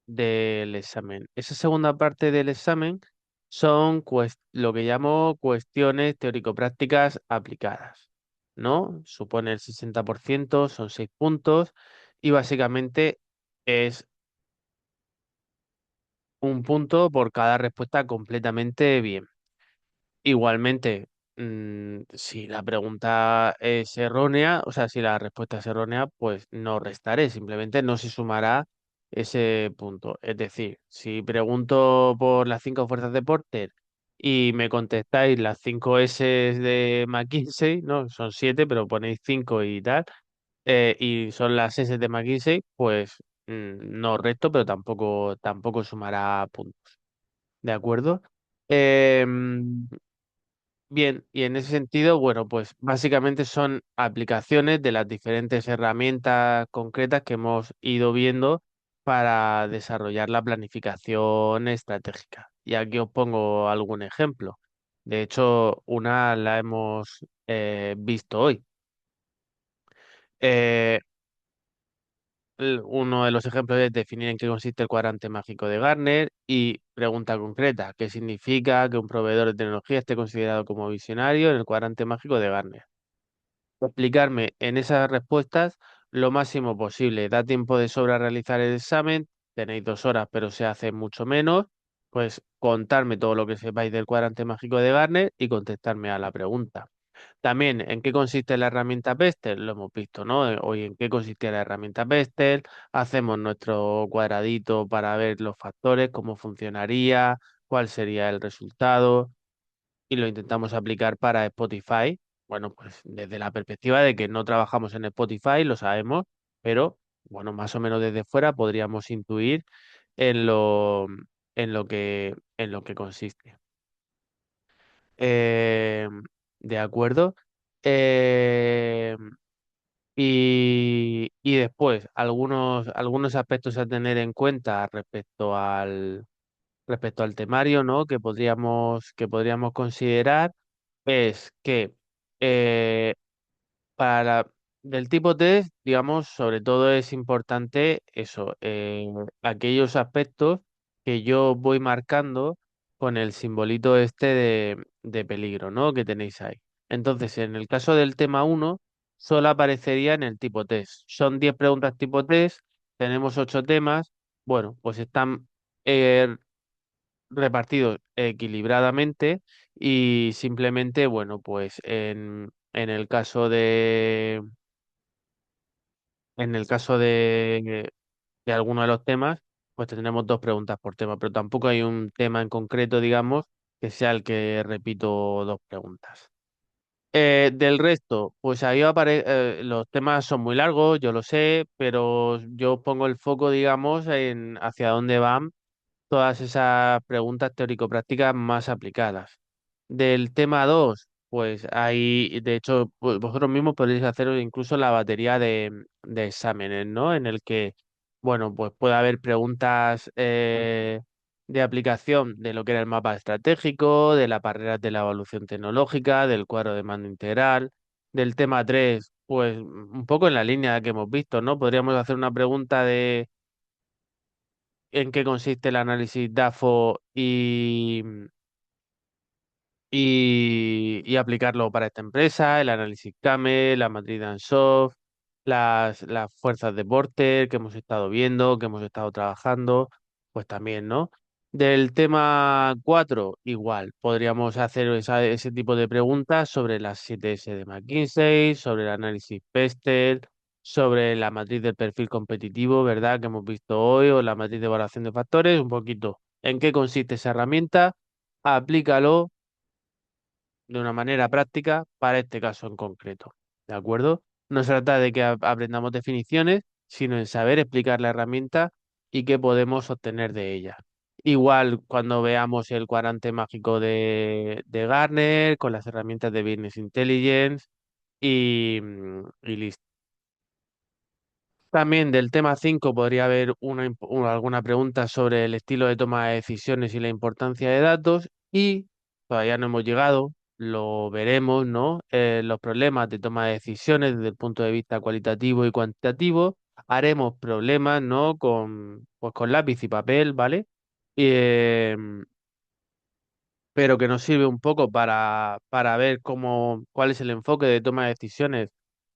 S1: del examen. Esa segunda parte del examen son lo que llamo cuestiones teórico-prácticas aplicadas, ¿no? Supone el 60%, son 6 puntos y básicamente es un punto por cada respuesta completamente bien. Igualmente, si la pregunta es errónea, o sea, si la respuesta es errónea, pues no restaré, simplemente no se sumará ese punto. Es decir, si pregunto por las cinco fuerzas de Porter y me contestáis las 5 S de McKinsey, ¿no? Son 7, pero ponéis 5 y tal, y son las S de McKinsey, pues no resto, pero tampoco sumará puntos. ¿De acuerdo? Em, Bien, y en ese sentido, bueno, pues básicamente son aplicaciones de las diferentes herramientas concretas que hemos ido viendo para desarrollar la planificación estratégica. Y aquí os pongo algún ejemplo. De hecho, una la hemos visto hoy. Eh, Uno de los ejemplos es definir en qué consiste el cuadrante mágico de Gartner y pregunta concreta, ¿qué significa que un proveedor de tecnología esté considerado como visionario en el cuadrante mágico de Gartner? Explicarme en esas respuestas lo máximo posible. Da tiempo de sobra a realizar el examen, tenéis 2 horas, pero se hace mucho menos. Pues contarme todo lo que sepáis del cuadrante mágico de Gartner y contestarme a la pregunta. También, ¿en qué consiste la herramienta Pestel? Lo hemos visto, ¿no? Hoy, ¿en qué consiste la herramienta Pestel? Hacemos nuestro cuadradito para ver los factores, cómo funcionaría, cuál sería el resultado y lo intentamos aplicar para Spotify. Bueno, pues desde la perspectiva de que no trabajamos en Spotify, lo sabemos, pero bueno, más o menos desde fuera podríamos intuir en lo que consiste. Eh, de acuerdo. Eh, y después, algunos aspectos a tener en cuenta respecto al temario, ¿no? Que podríamos considerar es que eh, para del tipo test, digamos, sobre todo es importante eso, aquellos aspectos que yo voy marcando con el simbolito este de peligro, ¿no? Que tenéis ahí. Entonces, en el caso del tema uno solo aparecería en el tipo test. Son 10 preguntas tipo test, tenemos 8 temas. Bueno, pues están eh, repartidos equilibradamente y simplemente, bueno, pues en el caso de alguno de los temas, pues tendremos 2 preguntas por tema, pero tampoco hay un tema en concreto, digamos, que sea el que repito 2 preguntas. Del resto, pues ahí los temas son muy largos, yo lo sé, pero yo pongo el foco, digamos, en hacia dónde van todas esas preguntas teórico-prácticas más aplicadas. Del tema 2 pues ahí, de hecho, vosotros mismos podéis hacer incluso la batería de exámenes, ¿no? En el que, bueno, pues puede haber preguntas de aplicación de lo que era el mapa estratégico, de las barreras de la evolución tecnológica, del cuadro de mando integral. Del tema 3 pues un poco en la línea que hemos visto, ¿no? Podríamos hacer una pregunta de en qué consiste el análisis DAFO y aplicarlo para esta empresa, el análisis CAME, la matriz de Ansoff, las fuerzas de Porter que hemos estado viendo, que hemos estado trabajando, pues también, ¿no? Del tema 4 igual, podríamos hacer ese tipo de preguntas sobre las 7S de McKinsey, sobre el análisis PESTEL, sobre la matriz del perfil competitivo, ¿verdad? Que hemos visto hoy, o la matriz de evaluación de factores, un poquito en qué consiste esa herramienta, aplícalo de una manera práctica para este caso en concreto. ¿De acuerdo? No se trata de que aprendamos definiciones, sino en saber explicar la herramienta y qué podemos obtener de ella. Igual cuando veamos el cuadrante mágico de Gartner con las herramientas de Business Intelligence y listo. También del tema 5 podría haber alguna pregunta sobre el estilo de toma de decisiones y la importancia de datos y todavía no hemos llegado, lo veremos, ¿no? Los problemas de toma de decisiones desde el punto de vista cualitativo y cuantitativo. Haremos problemas, ¿no? Pues con lápiz y papel, ¿vale? Y, pero que nos sirve un poco para ver cuál es el enfoque de toma de decisiones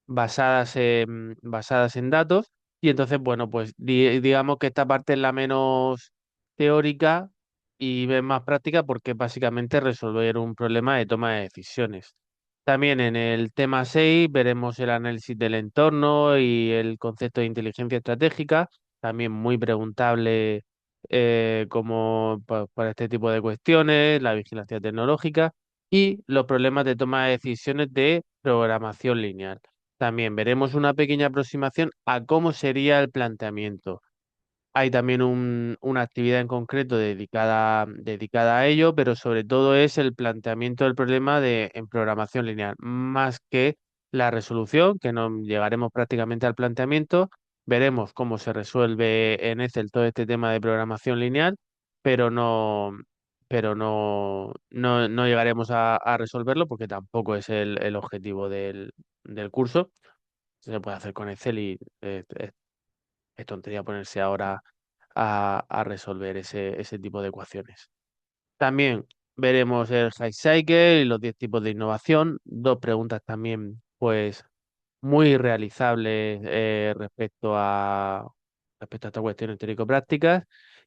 S1: basadas en datos. Y entonces, bueno, pues digamos que esta parte es la menos teórica y es más práctica porque es básicamente resolver un problema de toma de decisiones. También en el tema 6 veremos el análisis del entorno y el concepto de inteligencia estratégica, también muy preguntable como para este tipo de cuestiones, la vigilancia tecnológica y los problemas de toma de decisiones de programación lineal. También veremos una pequeña aproximación a cómo sería el planteamiento. Hay también una actividad en concreto dedicada a ello, pero sobre todo es el planteamiento del problema en programación lineal, más que la resolución, que no llegaremos prácticamente al planteamiento. Veremos cómo se resuelve en Excel todo este tema de programación lineal, pero no llegaremos a resolverlo porque tampoco es el objetivo del curso. Se puede hacer con Excel y es tontería ponerse ahora a resolver ese tipo de ecuaciones. También veremos el High Cycle y los 10 tipos de innovación, dos preguntas también, pues, muy realizables respecto a estas cuestiones teórico-prácticas.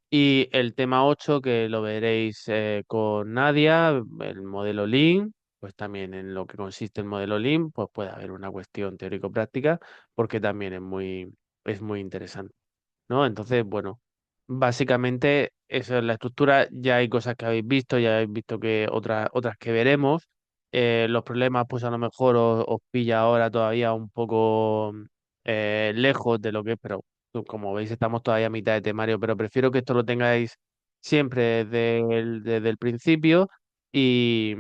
S1: Y el tema 8 que lo veréis con Nadia, el modelo Lean, pues también en lo que consiste el modelo Lean, pues puede haber una cuestión teórico-práctica, porque también es muy interesante. ¿No? Entonces, bueno, básicamente esa es la estructura. Ya hay cosas que habéis visto, ya habéis visto que otras que veremos. Los problemas, pues a lo mejor os pilla ahora todavía un poco lejos de lo que es, pero como veis, estamos todavía a mitad de temario, pero prefiero que esto lo tengáis siempre desde el principio y,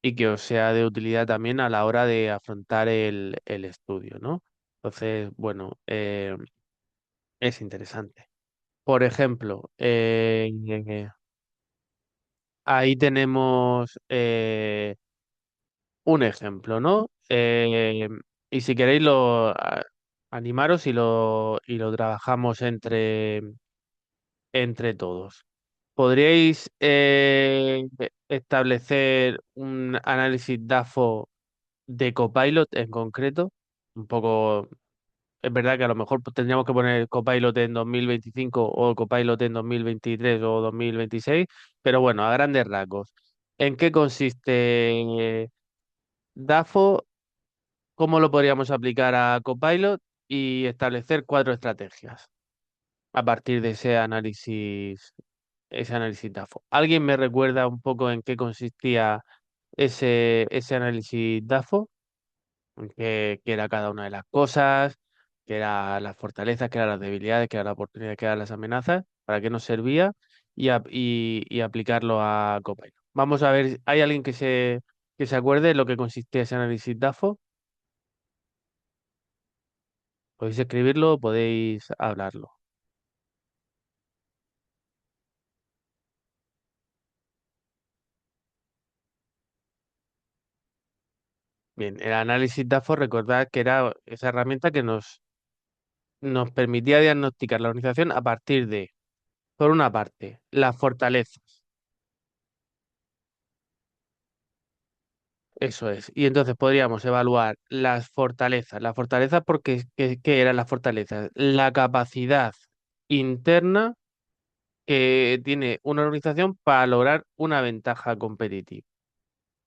S1: y que os sea de utilidad también a la hora de afrontar el estudio, ¿no? Entonces, bueno, es interesante. Por ejemplo, ahí tenemos un ejemplo, ¿no? Y si queréis animaros y lo trabajamos entre todos. ¿Podríais establecer un análisis DAFO de Copilot en concreto? Un poco. Es verdad que a lo mejor pues, tendríamos que poner Copilot en 2025 o Copilot en 2023 o 2026, pero bueno, a grandes rasgos. ¿En qué consiste DAFO? ¿Cómo lo podríamos aplicar a Copilot y establecer cuatro estrategias a partir de ese análisis DAFO? ¿Alguien me recuerda un poco en qué consistía ese análisis DAFO? Qué era cada una de las cosas, qué eran las fortalezas, qué eran las debilidades, qué eran las oportunidades, qué eran las amenazas, para qué nos servía y aplicarlo a Copilot. Vamos a ver, ¿hay alguien que se acuerde de lo que consiste ese análisis DAFO? Podéis escribirlo o podéis hablarlo. Bien, el análisis DAFO, recordad que era esa herramienta que nos permitía diagnosticar la organización a partir de, por una parte, las fortalezas. Eso es. Y entonces podríamos evaluar las fortalezas. Las fortalezas porque, ¿qué eran las fortalezas? La capacidad interna que tiene una organización para lograr una ventaja competitiva.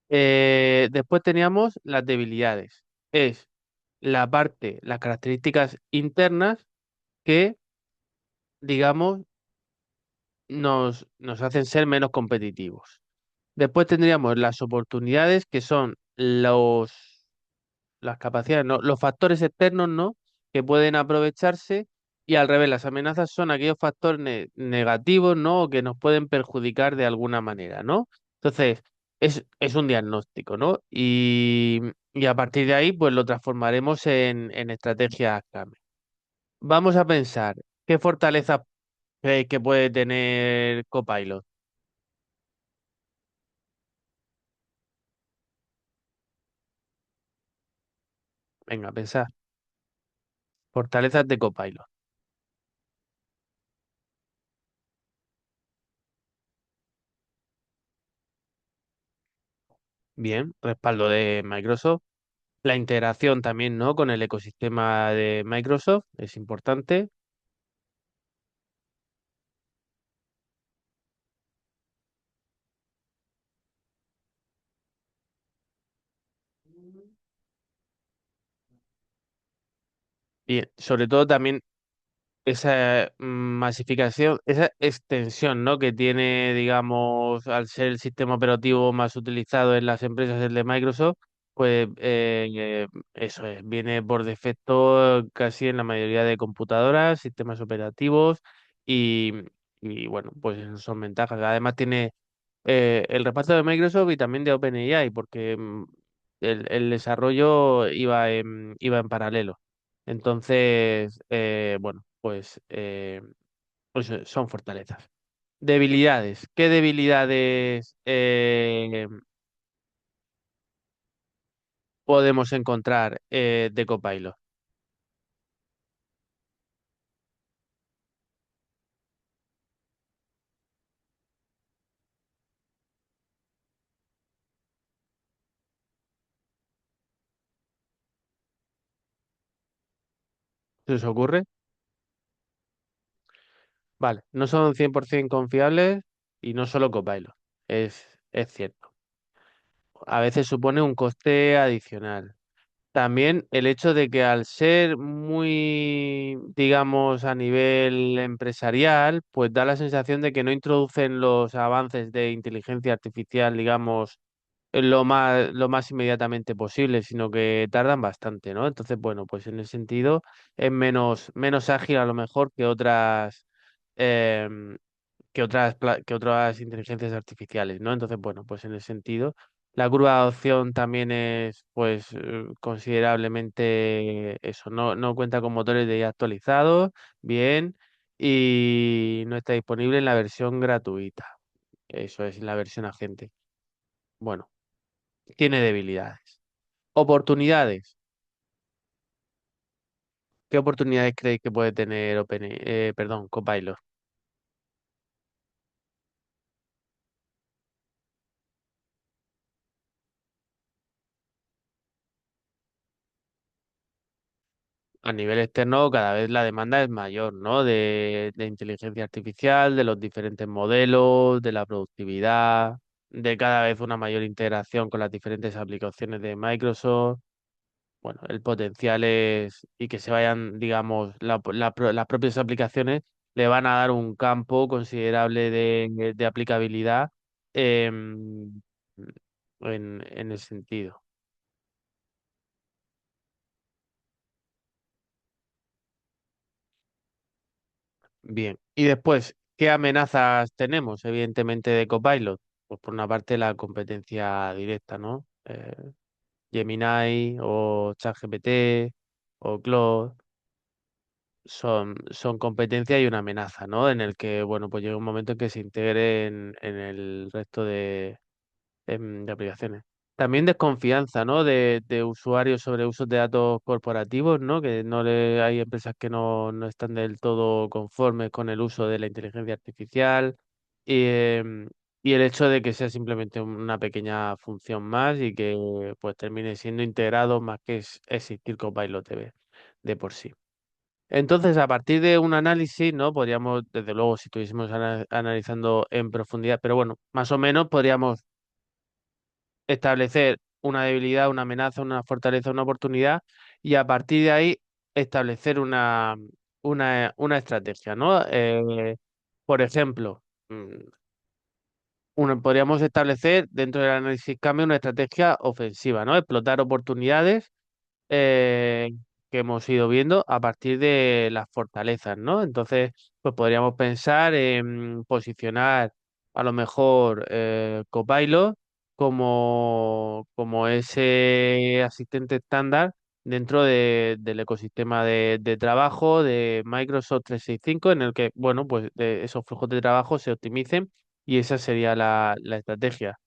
S1: Después teníamos las debilidades. Es las características internas que, digamos, nos hacen ser menos competitivos. Después tendríamos las oportunidades, que son las capacidades, no, los factores externos, ¿no? Que pueden aprovecharse y al revés, las amenazas son aquellos factores negativos, ¿no? O que nos pueden perjudicar de alguna manera, ¿no? Entonces, es un diagnóstico, ¿no? Y a partir de ahí, pues lo transformaremos en estrategias clave. Vamos a pensar, ¿qué fortalezas creéis que puede tener Copilot? Venga, pensad, fortalezas de Copilot. Bien, respaldo de Microsoft. La integración también, ¿no? Con el ecosistema de Microsoft es importante. Y sobre todo también esa masificación, esa extensión, ¿no? que tiene, digamos, al ser el sistema operativo más utilizado en las empresas, el de Microsoft, pues eso es, viene por defecto casi en la mayoría de computadoras, sistemas operativos y, y bueno, pues esas son ventajas. Además tiene el reparto de Microsoft y también de OpenAI, porque el desarrollo iba en paralelo. Entonces, bueno, pues son fortalezas. Debilidades. ¿Qué debilidades podemos encontrar de Copilot? ¿Se os ocurre? Vale, no son 100% confiables y no solo Copilot. Es cierto. A veces supone un coste adicional. También el hecho de que al ser muy, digamos, a nivel empresarial, pues da la sensación de que no introducen los avances de inteligencia artificial, digamos, en lo más inmediatamente posible, sino que tardan bastante, ¿no? Entonces, bueno, pues en ese sentido es menos ágil a lo mejor em, que otras inteligencias artificiales, ¿no? Entonces, bueno, pues en ese sentido, la curva de adopción también es, pues, considerablemente eso, no cuenta con motores de IA actualizados, bien, y no está disponible en la versión gratuita. Eso es, la versión agente. Bueno, tiene debilidades. Oportunidades. ¿Qué oportunidades creéis que puede tener Copilot? A nivel externo, cada vez la demanda es mayor, ¿no? De inteligencia artificial, de los diferentes modelos, de la productividad, de cada vez una mayor integración con las diferentes aplicaciones de Microsoft. Bueno, el potencial es, y que se vayan, digamos, las propias aplicaciones le van a dar un campo considerable de aplicabilidad em, en ese sentido. Bien. Y después, ¿qué amenazas tenemos, evidentemente, de Copilot? Pues por una parte la competencia directa, ¿no? Gemini o ChatGPT o Claude son competencia y una amenaza, ¿no? En el que, bueno, pues llega un momento en que se integren en el resto de aplicaciones. También desconfianza, ¿no? De usuarios sobre usos de datos corporativos, ¿no? Que hay empresas que no están del todo conformes con el uso de la inteligencia artificial y, y el hecho de que sea simplemente una pequeña función más y que pues termine siendo integrado más que existir Copilot TV de por sí. Entonces, a partir de un análisis, ¿no? Podríamos, desde luego, si estuviésemos analizando en profundidad, pero bueno, más o menos podríamos establecer una debilidad, una amenaza, una fortaleza, una oportunidad y a partir de ahí establecer una estrategia, ¿no? Por ejemplo, podríamos establecer dentro del análisis cambio una estrategia ofensiva, ¿no? Explotar oportunidades eh, que hemos ido viendo a partir de las fortalezas, ¿no? Entonces, pues podríamos pensar en posicionar a lo mejor Copilot como ese asistente estándar dentro del ecosistema de trabajo de Microsoft 365, en el que, bueno, pues esos flujos de trabajo se optimicen y esa sería la estrategia.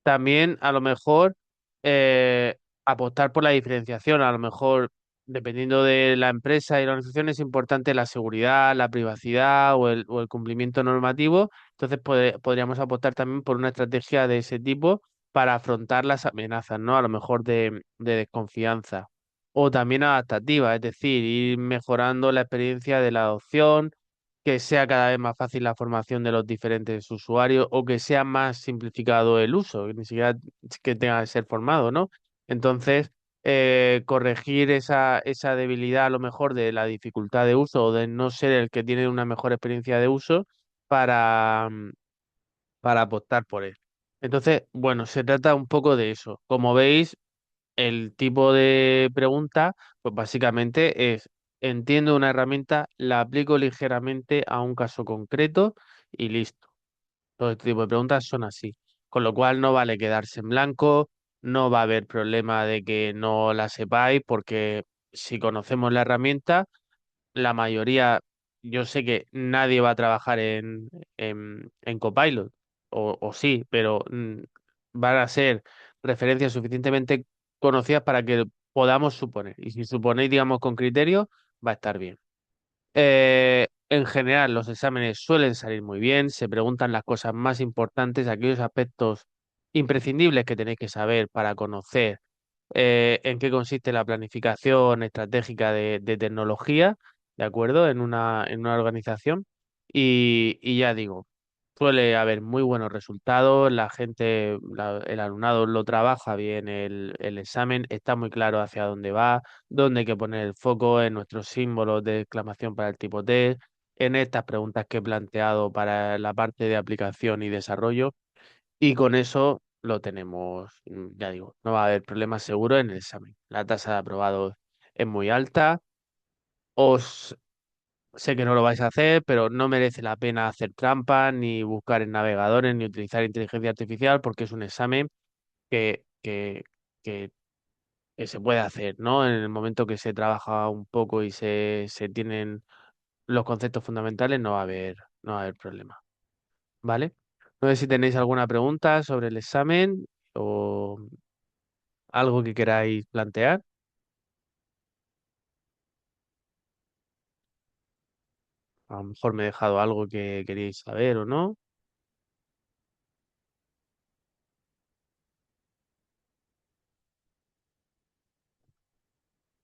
S1: También a lo mejor eh, apostar por la diferenciación, a lo mejor dependiendo de la empresa y la organización es importante la seguridad, la privacidad o el cumplimiento normativo. Entonces podríamos apostar también por una estrategia de ese tipo para afrontar las amenazas, ¿no? A lo mejor de desconfianza. O también adaptativa, es decir, ir mejorando la experiencia de la adopción, que sea cada vez más fácil la formación de los diferentes usuarios o que sea más simplificado el uso, que ni siquiera es que tenga que ser formado, ¿no? Entonces, corregir esa debilidad a lo mejor de la dificultad de uso o de no ser el que tiene una mejor experiencia de uso para, para apostar por él. Entonces, bueno, se trata un poco de eso. Como veis, el tipo de pregunta, pues básicamente es, entiendo una herramienta, la aplico ligeramente a un caso concreto y listo. Todo este tipo de preguntas son así. Con lo cual no vale quedarse en blanco, no va a haber problema de que no la sepáis, porque si conocemos la herramienta, la mayoría, yo sé que nadie va a trabajar en Copilot, o sí, pero van a ser referencias suficientemente conocidas para que podamos suponer. Y si suponéis, digamos, con criterio, va a estar bien. En general, los exámenes suelen salir muy bien, se preguntan las cosas más importantes, aquellos aspectos imprescindibles que tenéis que saber para conocer en qué consiste la planificación estratégica de tecnología, ¿de acuerdo? En una organización. Y ya digo, suele haber muy buenos resultados, la gente, el alumnado lo trabaja bien el examen, está muy claro hacia dónde va, dónde hay que poner el foco, en nuestros símbolos de exclamación para el tipo T, en estas preguntas que he planteado para la parte de aplicación y desarrollo. Y con eso lo tenemos, ya digo, no va a haber problemas seguro en el examen. La tasa de aprobados es muy alta. Os sé que no lo vais a hacer, pero no merece la pena hacer trampas, ni buscar en navegadores, ni utilizar inteligencia artificial, porque es un examen que, que, que, que se puede hacer, ¿no? En el momento que se trabaja un poco y se tienen los conceptos fundamentales, no va a haber problema. ¿Vale? No sé si tenéis alguna pregunta sobre el examen o algo que queráis plantear. A lo mejor me he dejado algo que queríais saber o no.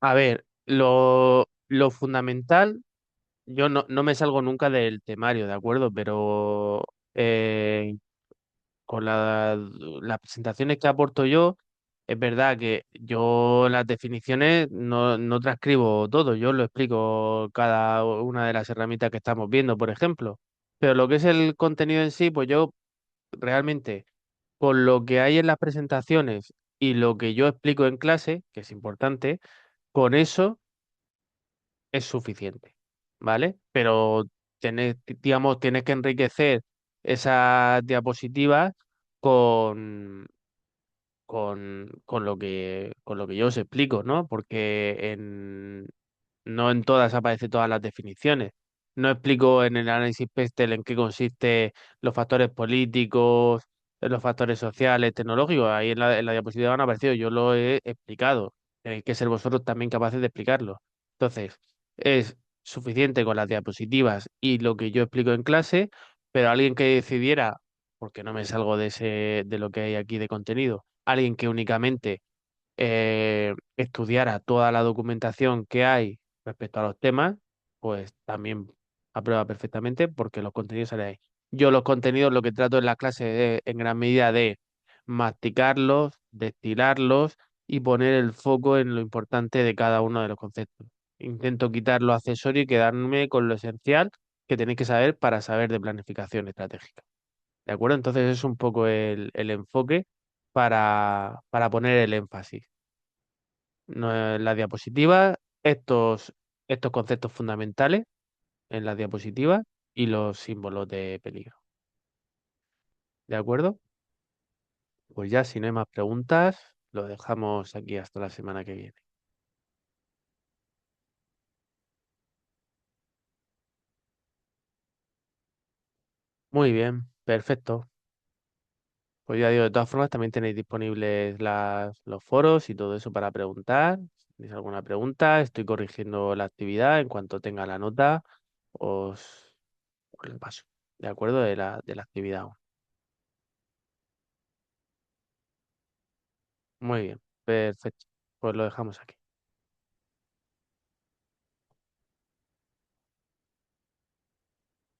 S1: A ver, lo fundamental, yo no me salgo nunca del temario, ¿de acuerdo? Pero con las presentaciones que aporto yo, es verdad que yo las definiciones no transcribo todo, yo lo explico cada una de las herramientas que estamos viendo, por ejemplo. Pero lo que es el contenido en sí, pues yo realmente, con lo que hay en las presentaciones y lo que yo explico en clase, que es importante, con eso es suficiente, ¿vale? Pero digamos, tienes que enriquecer esas diapositivas con, con lo que yo os explico, ¿no? Porque no en todas aparecen todas las definiciones. No explico en el análisis PESTEL en qué consiste los factores políticos, los factores sociales, tecnológicos. Ahí en la diapositiva han aparecido, yo lo he explicado. Tenéis que ser vosotros también capaces de explicarlo. Entonces, es suficiente con las diapositivas y lo que yo explico en clase, pero alguien que decidiera, porque no me salgo de lo que hay aquí de contenido, alguien que únicamente estudiara toda la documentación que hay respecto a los temas, pues también aprueba perfectamente porque los contenidos salen ahí. Yo los contenidos lo que trato en la clase es en gran medida de masticarlos, destilarlos y poner el foco en lo importante de cada uno de los conceptos. Intento quitar lo accesorio y quedarme con lo esencial que tenéis que saber para saber de planificación estratégica. ¿De acuerdo? Entonces es un poco el enfoque para poner el énfasis en la diapositiva, estos conceptos fundamentales en la diapositiva y los símbolos de peligro. ¿De acuerdo? Pues ya, si no hay más preguntas, lo dejamos aquí hasta la semana que viene. Muy bien, perfecto. Pues ya digo, de todas formas, también tenéis disponibles los foros y todo eso para preguntar. Si tenéis alguna pregunta, estoy corrigiendo la actividad. En cuanto tenga la nota, os la paso. ¿De acuerdo? De la actividad. Muy bien, perfecto. Pues lo dejamos aquí.